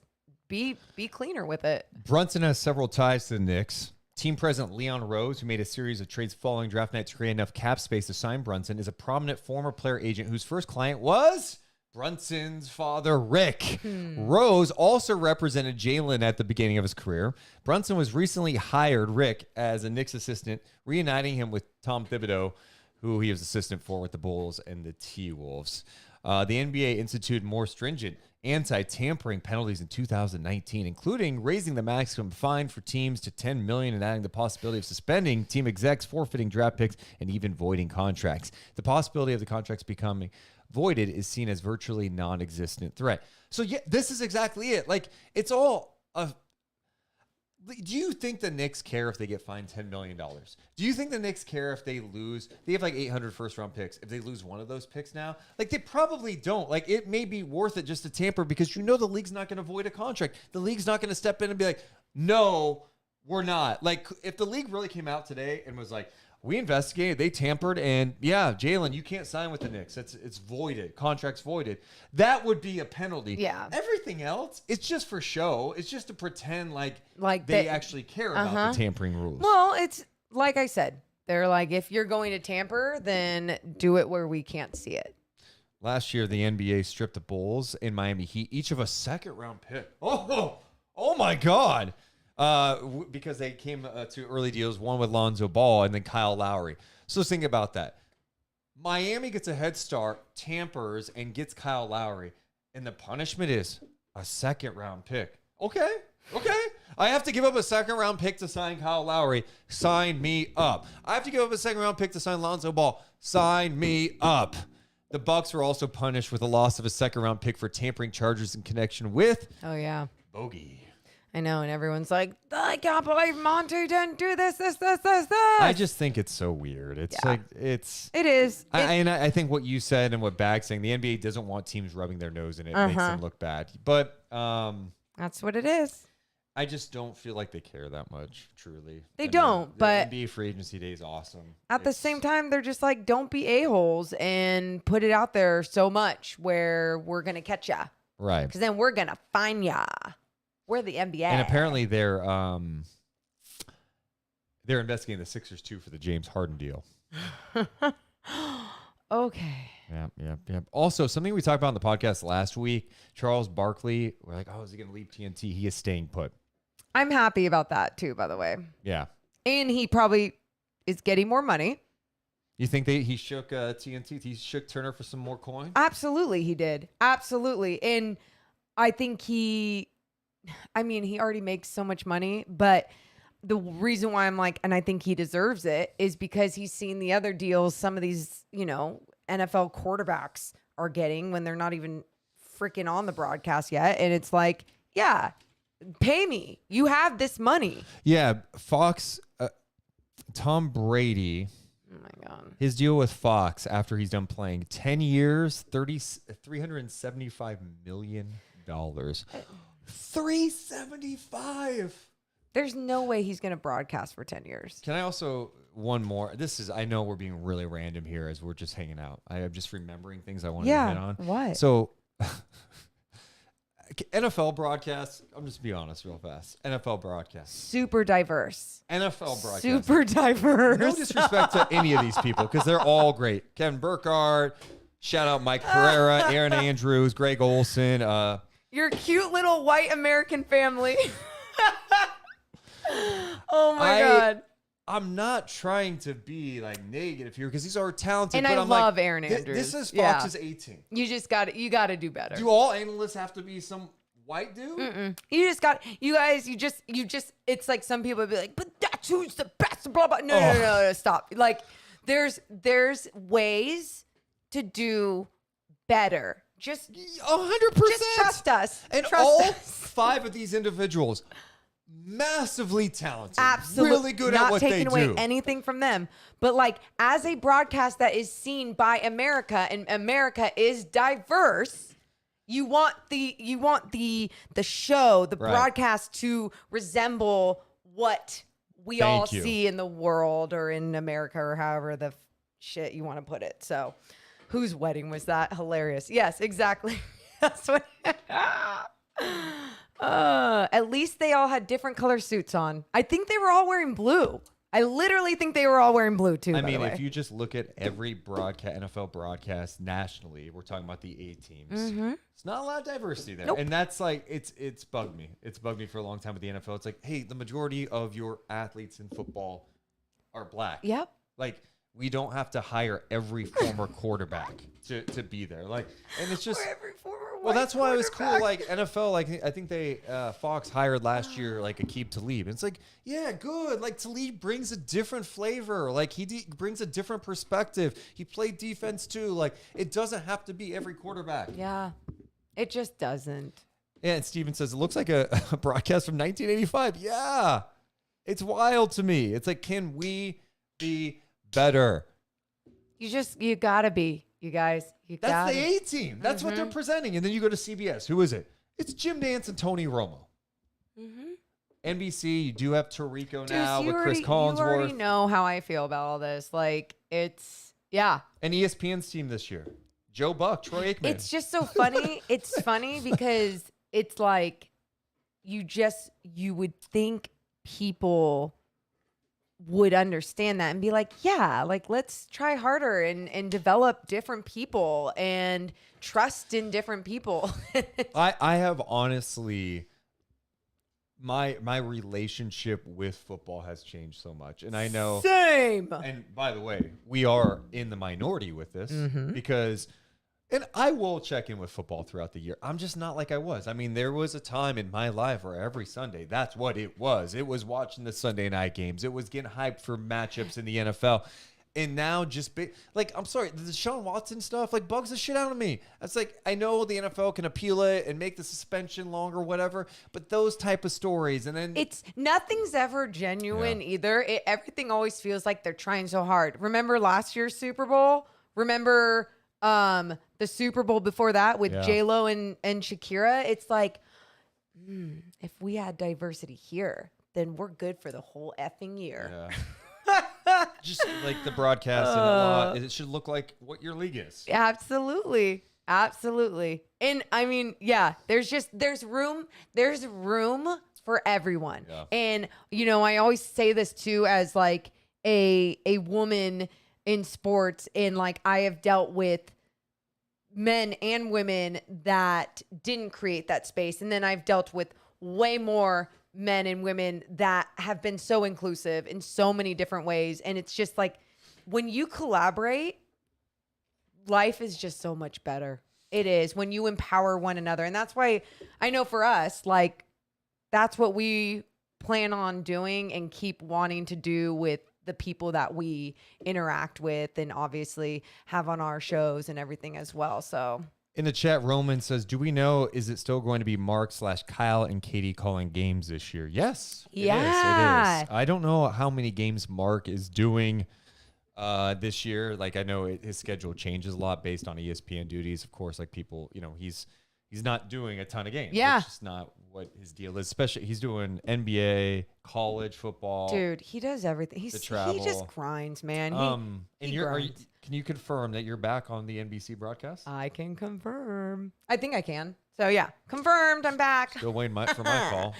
be cleaner with it. Brunson has several ties to the Knicks. Team president Leon Rose, who made a series of trades following draft night to create enough cap space to sign Brunson, is a prominent former player agent whose first client was Brunson's father, Rick. Rose also represented Jalen at the beginning of his career. Brunson was recently hired Rick as a Knicks assistant, reuniting him with Tom Thibodeau, who he was assistant for with the Bulls and the T-Wolves. The NBA instituted more stringent anti-tampering penalties in 2019, including raising the maximum fine for teams to $10 million and adding the possibility of suspending team execs, forfeiting draft picks, and even voiding contracts. The possibility of the contracts becoming voided is seen as virtually non-existent threat. So yeah, this is exactly it. Like, it's all do you think the Knicks care if they get fined $10 million? Do you think the Knicks care if they lose? They have like 800 first-round picks. If they lose one of those picks now, like they probably don't. Like it may be worth it just to tamper because you know the league's not going to void a contract. The league's not going to step in and be like, no, we're not. Like if the league really came out today and was like, we investigated, they tampered, and yeah, Jalen, you can't sign with the Knicks. It's voided. Contract's voided. That would be a penalty. Yeah. Everything else, it's just for show. It's just to pretend like they actually care about the tampering rules. Well, it's like I said, they're like, if you're going to tamper, then do it where we can't see it. Last year, the NBA stripped the Bulls and Miami Heat each of a second-round pick. Oh my God. Because they came to early deals, one with Lonzo Ball and then Kyle Lowry. So think about that. Miami gets a head start, tampers, and gets Kyle Lowry. And the punishment is a second-round pick. Okay. I have to give up a second-round pick to sign Kyle Lowry. Sign me up. I have to give up a second-round pick to sign Lonzo Ball. Sign me up. The Bucks were also punished with the loss of a second-round pick for tampering charges in connection with Oh, yeah. Bogey. I know, and everyone's like, I can't believe Monty didn't do this. I just think it's so weird. It's It is. I think what you said and what Bag's saying, the NBA doesn't want teams rubbing their nose in it. It makes them look bad. But that's what it is. I just don't feel like they care that much, truly. They don't, but NBA free agency day is awesome. At the same time, they're just like, don't be a-holes and put it out there so much where we're going to catch ya. Right. Because then we're going to find ya. We're the NBA. And apparently they're investigating the Sixers too for the James Harden deal. Okay. Yep. Also, something we talked about on the podcast last week, Charles Barkley, we're like, oh, is he going to leave TNT? He is staying put. I'm happy about that too, by the way. Yeah. And he probably is getting more money. You think he shook TNT? He shook Turner for some more coin? Absolutely, he did. Absolutely. And I think he already makes so much money, but the reason why I'm like, and I think he deserves it, is because he's seen the other deals some of these, NFL quarterbacks are getting when they're not even freaking on the broadcast yet. And it's like, yeah, pay me. You have this money. Yeah, Fox, Tom Brady. Oh my God. His deal with Fox after he's done playing 10 years, $375 million. 375. There's no way he's going to broadcast for 10 years. Can I also, one more, I know we're being really random here as we're just hanging out. I am just remembering things I wanted to hit on. What? So, NFL broadcasts, I'm just be honest real fast. NFL broadcasts. Super diverse. NFL broadcasts. Super diverse. No disrespect to any of these people because they're all great. Kevin Burkhardt, shout out Mike Pereira, Aaron Andrews, Greg Olson. Your cute little white American family. Oh my God. I'm not trying to be like negative here because these are talented. And but I I'm love like, Aaron Andrews. This is Fox's A team. You just you got to do better. Do all analysts have to be some white dude? Mm-mm. You guys, it's like some people would be like, but that's who's the best, blah, blah. No, stop. Like there's ways to do better. Just 100%. Just trust us. And trust all us. 5 of these individuals, massively talented. Absolutely. Really good at what they do. Not taking away anything from them. But like as a broadcast that is seen by America and America is diverse, you want the show, the broadcast to resemble what we all see in the world or in America or however the shit you want to put it. So whose wedding was that? Hilarious. Yes, exactly. That's what. At least they all had different color suits on. I think they were all wearing blue. I literally think they were all wearing blue too. I mean, if you just look at every NFL broadcast nationally, we're talking about the A teams. Mm-hmm. It's not a lot of diversity there, Nope. and that's like it's bugged me. It's bugged me for a long time with the NFL. It's like, hey, the majority of your athletes in football are black. Yep. Like we don't have to hire every former quarterback to be there. Like, and it's just. Well, that's why it was cool. Like NFL, like I think they Fox hired last year like Aqib Talib. And it's like, yeah, good. Like Talib brings a different flavor. Like he brings a different perspective. He played defense too. Like it doesn't have to be every quarterback. Yeah, it just doesn't. Yeah, and Steven says it looks like a broadcast from 1985. Yeah, it's wild to me. It's like, can we be better? You gotta be. You guys, That's the A team. That's what they're presenting. And then you go to CBS. Who is it? It's Jim Nantz and Tony Romo. Mm-hmm. NBC, you do have Tirico now with Chris Collinsworth. You already know how I feel about all this. Like, it's, yeah. And ESPN's team this year. Joe Buck, Troy Aikman. It's just so funny. It's funny because it's like you would think people would understand that and be like, yeah, like let's try harder and develop different people and trust in different people. I have honestly, my relationship with football has changed so much. And I know. Same. And by the way, we are in the minority with this because, and I will check in with football throughout the year. I'm just not like I was. I mean, there was a time in my life where every Sunday, that's what it was. It was watching the Sunday night games. It was getting hyped for matchups in the NFL. And now I'm sorry, the Deshaun Watson stuff, like, bugs the shit out of me. It's like, I know the NFL can appeal it and make the suspension longer, whatever, but those type of stories, and then nothing's ever genuine either. Everything always feels like they're trying so hard. Remember last year's Super Bowl? Remember the Super Bowl before that with J-Lo and Shakira? It's like, if we had diversity here, then we're good for the whole effing year. Yeah. Just like the broadcast and a lot, it should look like what your league is. Absolutely. And I mean, there's room for everyone. Yeah. And I always say this too, as like a woman in sports, and like I have dealt with men and women that didn't create that space, and then I've dealt with way more men and women that have been so inclusive in so many different ways. And it's just like, when you collaborate, life is just so much better. It is, when you empower one another. And that's why I know for us, like, that's what we plan on doing and keep wanting to do with the people that we interact with and obviously have on our shows and everything as well. So in the chat, Roman says, do we know, is it still going to be Mark/Kyle and Katie calling games this year? Yes. It is. I don't know how many games Mark is doing this year. Like, I know his schedule changes a lot based on ESPN duties. Of course, like, people, he's not doing a ton of games. Yeah. It's just not what his deal is. Especially, he's doing NBA, college football. Dude, he does everything. He just grinds, man. He grinds. Can you confirm that you're back on the NBC broadcast? I can confirm. I think I can. So yeah, confirmed. I'm back. Still waiting for my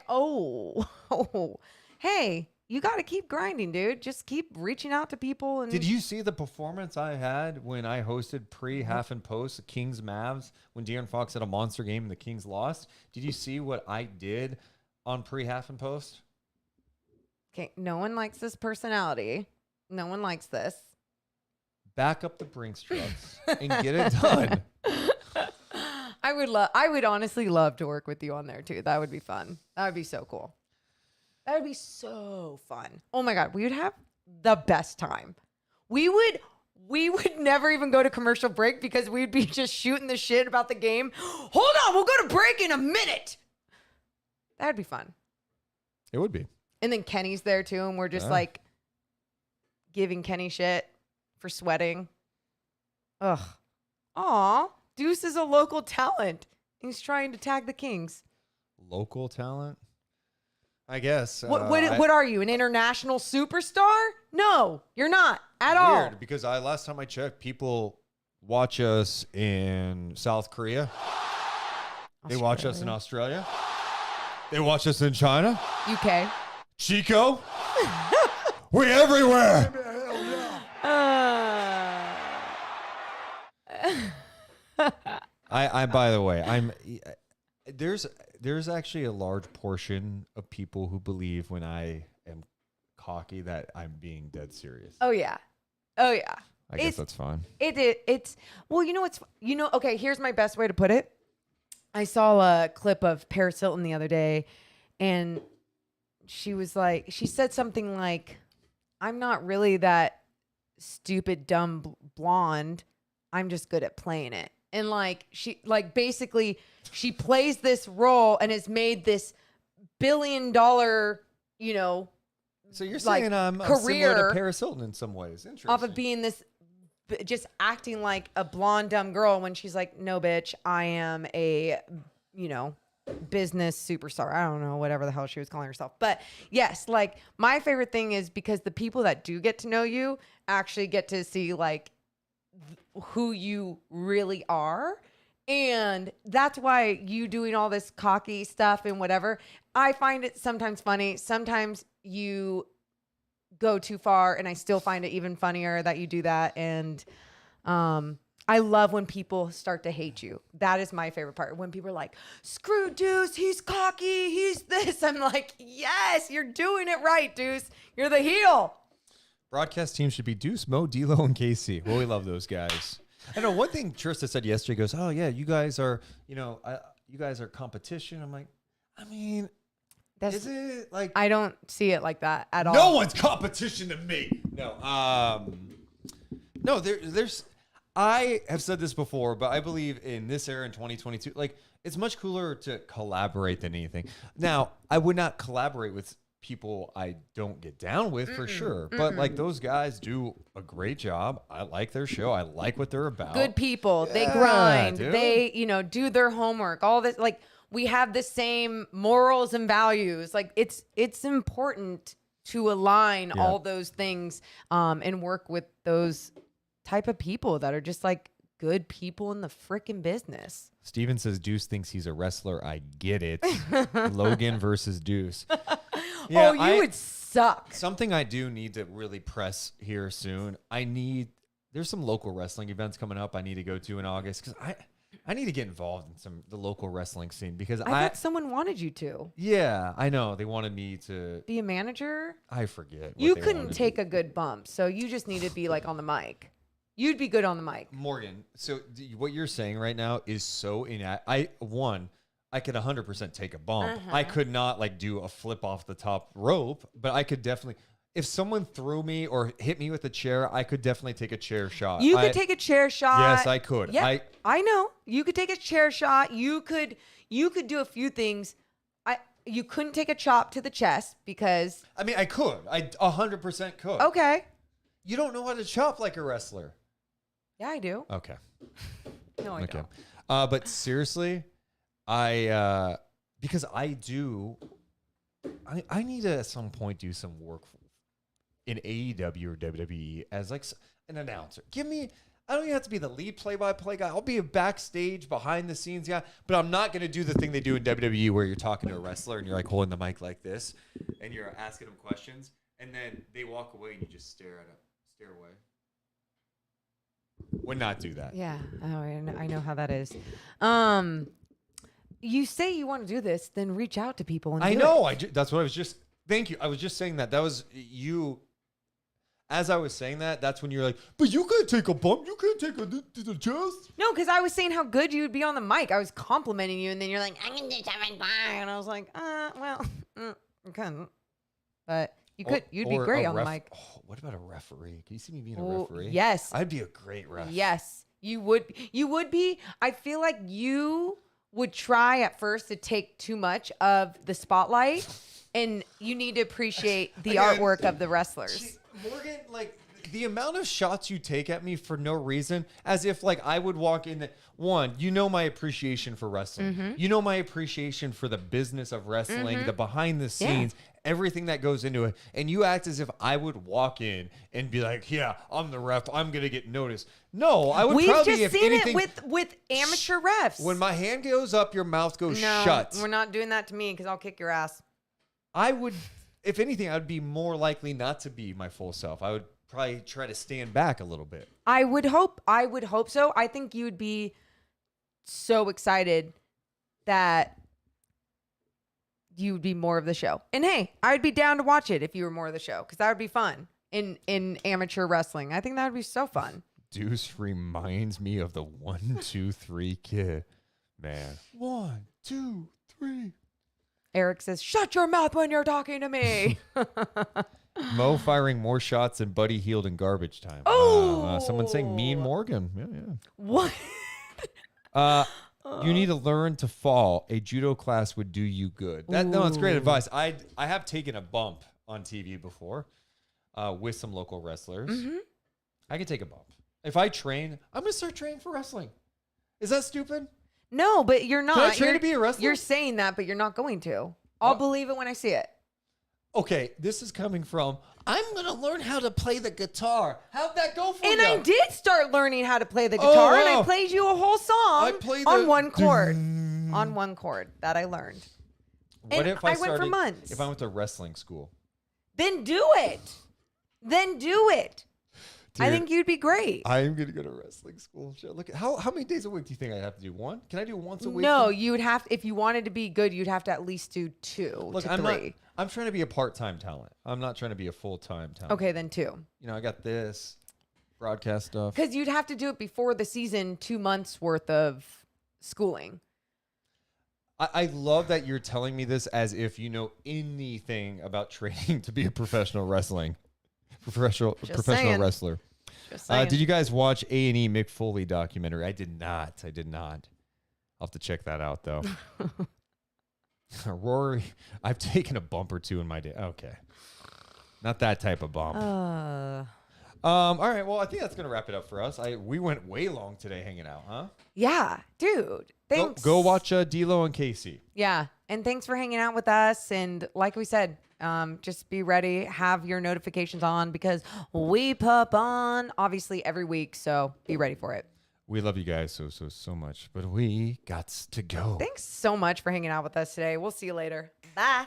call. Hey, you got to keep grinding, dude. Just keep reaching out to people. And did you see the performance I had when I hosted pre, half, and post the Kings Mavs when De'Aaron Fox had a monster game and the Kings lost? Did you see what I did on pre, half, and post? Okay, no one likes this personality. No one likes this. Back up the Brinks trucks and get it done. I would honestly love to work with you on there too. That would be fun. That would be so cool. That would be so fun. Oh my God, we would have the best time. We would never even go to commercial break because we'd be just shooting the shit about the game. Hold on, we'll go to break in a minute. That'd be fun. It would be. And then Kenny's there too, and we're just like giving Kenny shit for sweating. Ugh. Aw. Deuce is a local talent. He's trying to tag the Kings. Local talent? I guess. What are you, an international superstar? No, you're not at all. Weird, because last time I checked, people watch us in South Korea. They watch us in Australia. They watch us in China. UK. Chico. We're everywhere. I by the way, there's actually a large portion of people who believe when I am cocky that I'm being dead serious. Oh yeah. I guess that's fine. It's well, okay, here's my best way to put it. I saw a clip of Paris Hilton the other day, and she said something like, I'm not really that stupid, dumb blonde. I'm just good at playing it. And basically she plays this role and has made this $1 billion, So you're saying I'm career similar to Paris Hilton in some ways. Interesting. off of being this, just acting like a blonde, dumb girl when she's like, no, bitch, I am a, business superstar. I don't know, whatever the hell she was calling herself. But yes, like, my favorite thing is because the people that do get to know you actually get to see who you really are. And that's why you doing all this cocky stuff and whatever, I find it sometimes funny. Sometimes you go too far, and I still find it even funnier that you do that. And I love when people start to hate you. That is my favorite part. When people are like, screw Deuce, he's cocky, he's this. I'm like, yes, you're doing it right, Deuce. You're the heel. Broadcast team should be Deuce, Mo, D'Lo, and KC. Well, we love those guys. I know one thing Trista said yesterday, goes, oh yeah, you guys are, you guys are competition. I'm like, I mean, is it like? I don't see it like that at all. No one's competition to me. No, there's. I have said this before, but I believe in this era in 2022, like it's much cooler to collaborate than anything. Now, I would not collaborate with people I don't get down with for sure, but like those guys do a great job. I like their show. I like what they're about. Good people. Yeah, they grind. dude. They, do their homework. All this, like we have the same morals and values. Like it's important to align all those things and work with those type of people that are just like good people in the freaking business. Steven says Deuce thinks he's a wrestler. I get it. Logan versus Deuce. Yeah, you would suck. Something I do need to really press here soon. There's some local wrestling events coming up I need to go to in August because I need to get involved in the local wrestling scene because I thought someone wanted you to. Yeah, I know. They wanted me to be a manager. I forget. You couldn't take a good bump, so you just need to be like on the mic. You'd be good on the mic. Morgan, so what you're saying right now is so I could 100% take a bump. I could not like do a flip off the top rope, but I could definitely, if someone threw me or hit me with a chair, I could definitely take a chair shot. You could take a chair shot. Yes, I could. Yeah, I know. You could take a chair shot. You could do a few things. You couldn't take a chop to the chest because. I mean, I could. I 100% could. Okay. You don't know how to chop like a wrestler. Yeah, I do. Okay. No, I don't. But seriously, because I need to at some point do some work in AEW or WWE as like an announcer. I don't even have to be the lead play-by-play guy. I'll be a backstage, behind-the-scenes guy, but I'm not going to do the thing they do in WWE where you're talking to a wrestler and you're like holding the mic like this and you're asking them questions, and then they walk away and you just stare away. Would not do that. Yeah, I know how that is. You say you want to do this, then reach out to people and I do know. it. That's what I was just. Thank you. I was just saying that. That was you. As I was saying that, that's when you're like, but you can't take a bump. You can't take a to the chest. No, because I was saying how good you would be on the mic. I was complimenting you, and then you're like, I can do something fine. And I was like, well, I couldn't. But you could. You'd be great on the mic. Oh, what about a referee? Can you see me being a referee? Yes. I'd be a great ref. Yes, you would. You would be. I feel like you would try at first to take too much of the spotlight, and you need to appreciate the artwork of the wrestlers. Morgan, like the amount of shots you take at me for no reason, as if like I would walk in. You know my appreciation for wrestling. Mm-hmm. You know my appreciation for the business of wrestling, the behind the scenes, everything that goes into it. And you act as if I would walk in and be like, yeah, I'm the ref. I'm going to get noticed. No, I would probably, just if seen anything, it with amateur refs. When my hand goes up, your mouth goes shut. We're not doing that to me because I'll kick your ass. I would, if anything, I would be more likely not to be my full self. I would probably try to stand back a little bit. I would hope so. I think you would be so excited that you would be more of the show. And hey, I'd be down to watch it if you were more of the show because that would be fun in amateur wrestling. I think that would be so fun. Deuce reminds me of the 1, 2, 3 kid. Man. 1, 2, 3. Eric says, shut your mouth when you're talking to me. Mo firing more shots than Buddy Hield in garbage time. Oh. Someone saying Mean Morgan. Yeah. What? You need to learn to fall. A judo class would do you good. No, it's great advice. I have taken a bump on TV before with some local wrestlers. Mm-hmm. I can take a bump. If I train, I'm going to start training for wrestling. Is that stupid? No, but you're not. Can I train to be a wrestler? You're saying that, but you're not going to. I'll believe it when I see it. Okay, this is coming from, I'm going to learn how to play the guitar. How'd that go for you? And I did start learning how to play the guitar, and I played you a whole song on one chord. On one chord that I learned. What if I went for months. If I went to wrestling school? Then do it. Dude, I think you'd be great. I am going to go to wrestling school. Look at how many days a week do you think I have to do? 1? Can I do once a week? No, you would have. If you wanted to be good, you'd have to at least do 2 to 3. I'm trying to be a part-time talent. I'm not trying to be a full-time talent. Okay, then 2. You know, I got this broadcast stuff. Because you'd have to do it before the season, 2 months worth of schooling. I love that you're telling me this as if you know anything about training to be a professional wrestling. professional saying. wrestler. Just saying. Did you guys watch A&E Mick Foley documentary? I did not. I'll have to check that out though. Rory, I've taken a bump or two in my day. Okay, not that type of bump. All right. Well, I think that's gonna wrap it up for us. We went way long today hanging out, huh? Yeah, dude. Thanks. Go watch D'Lo and Casey. Yeah, and thanks for hanging out with us. And like we said, just be ready, have your notifications on because we pop on obviously every week. So be ready for it. We love you guys so much, but we got to go. Thanks so much for hanging out with us today. We'll see you later. Bye.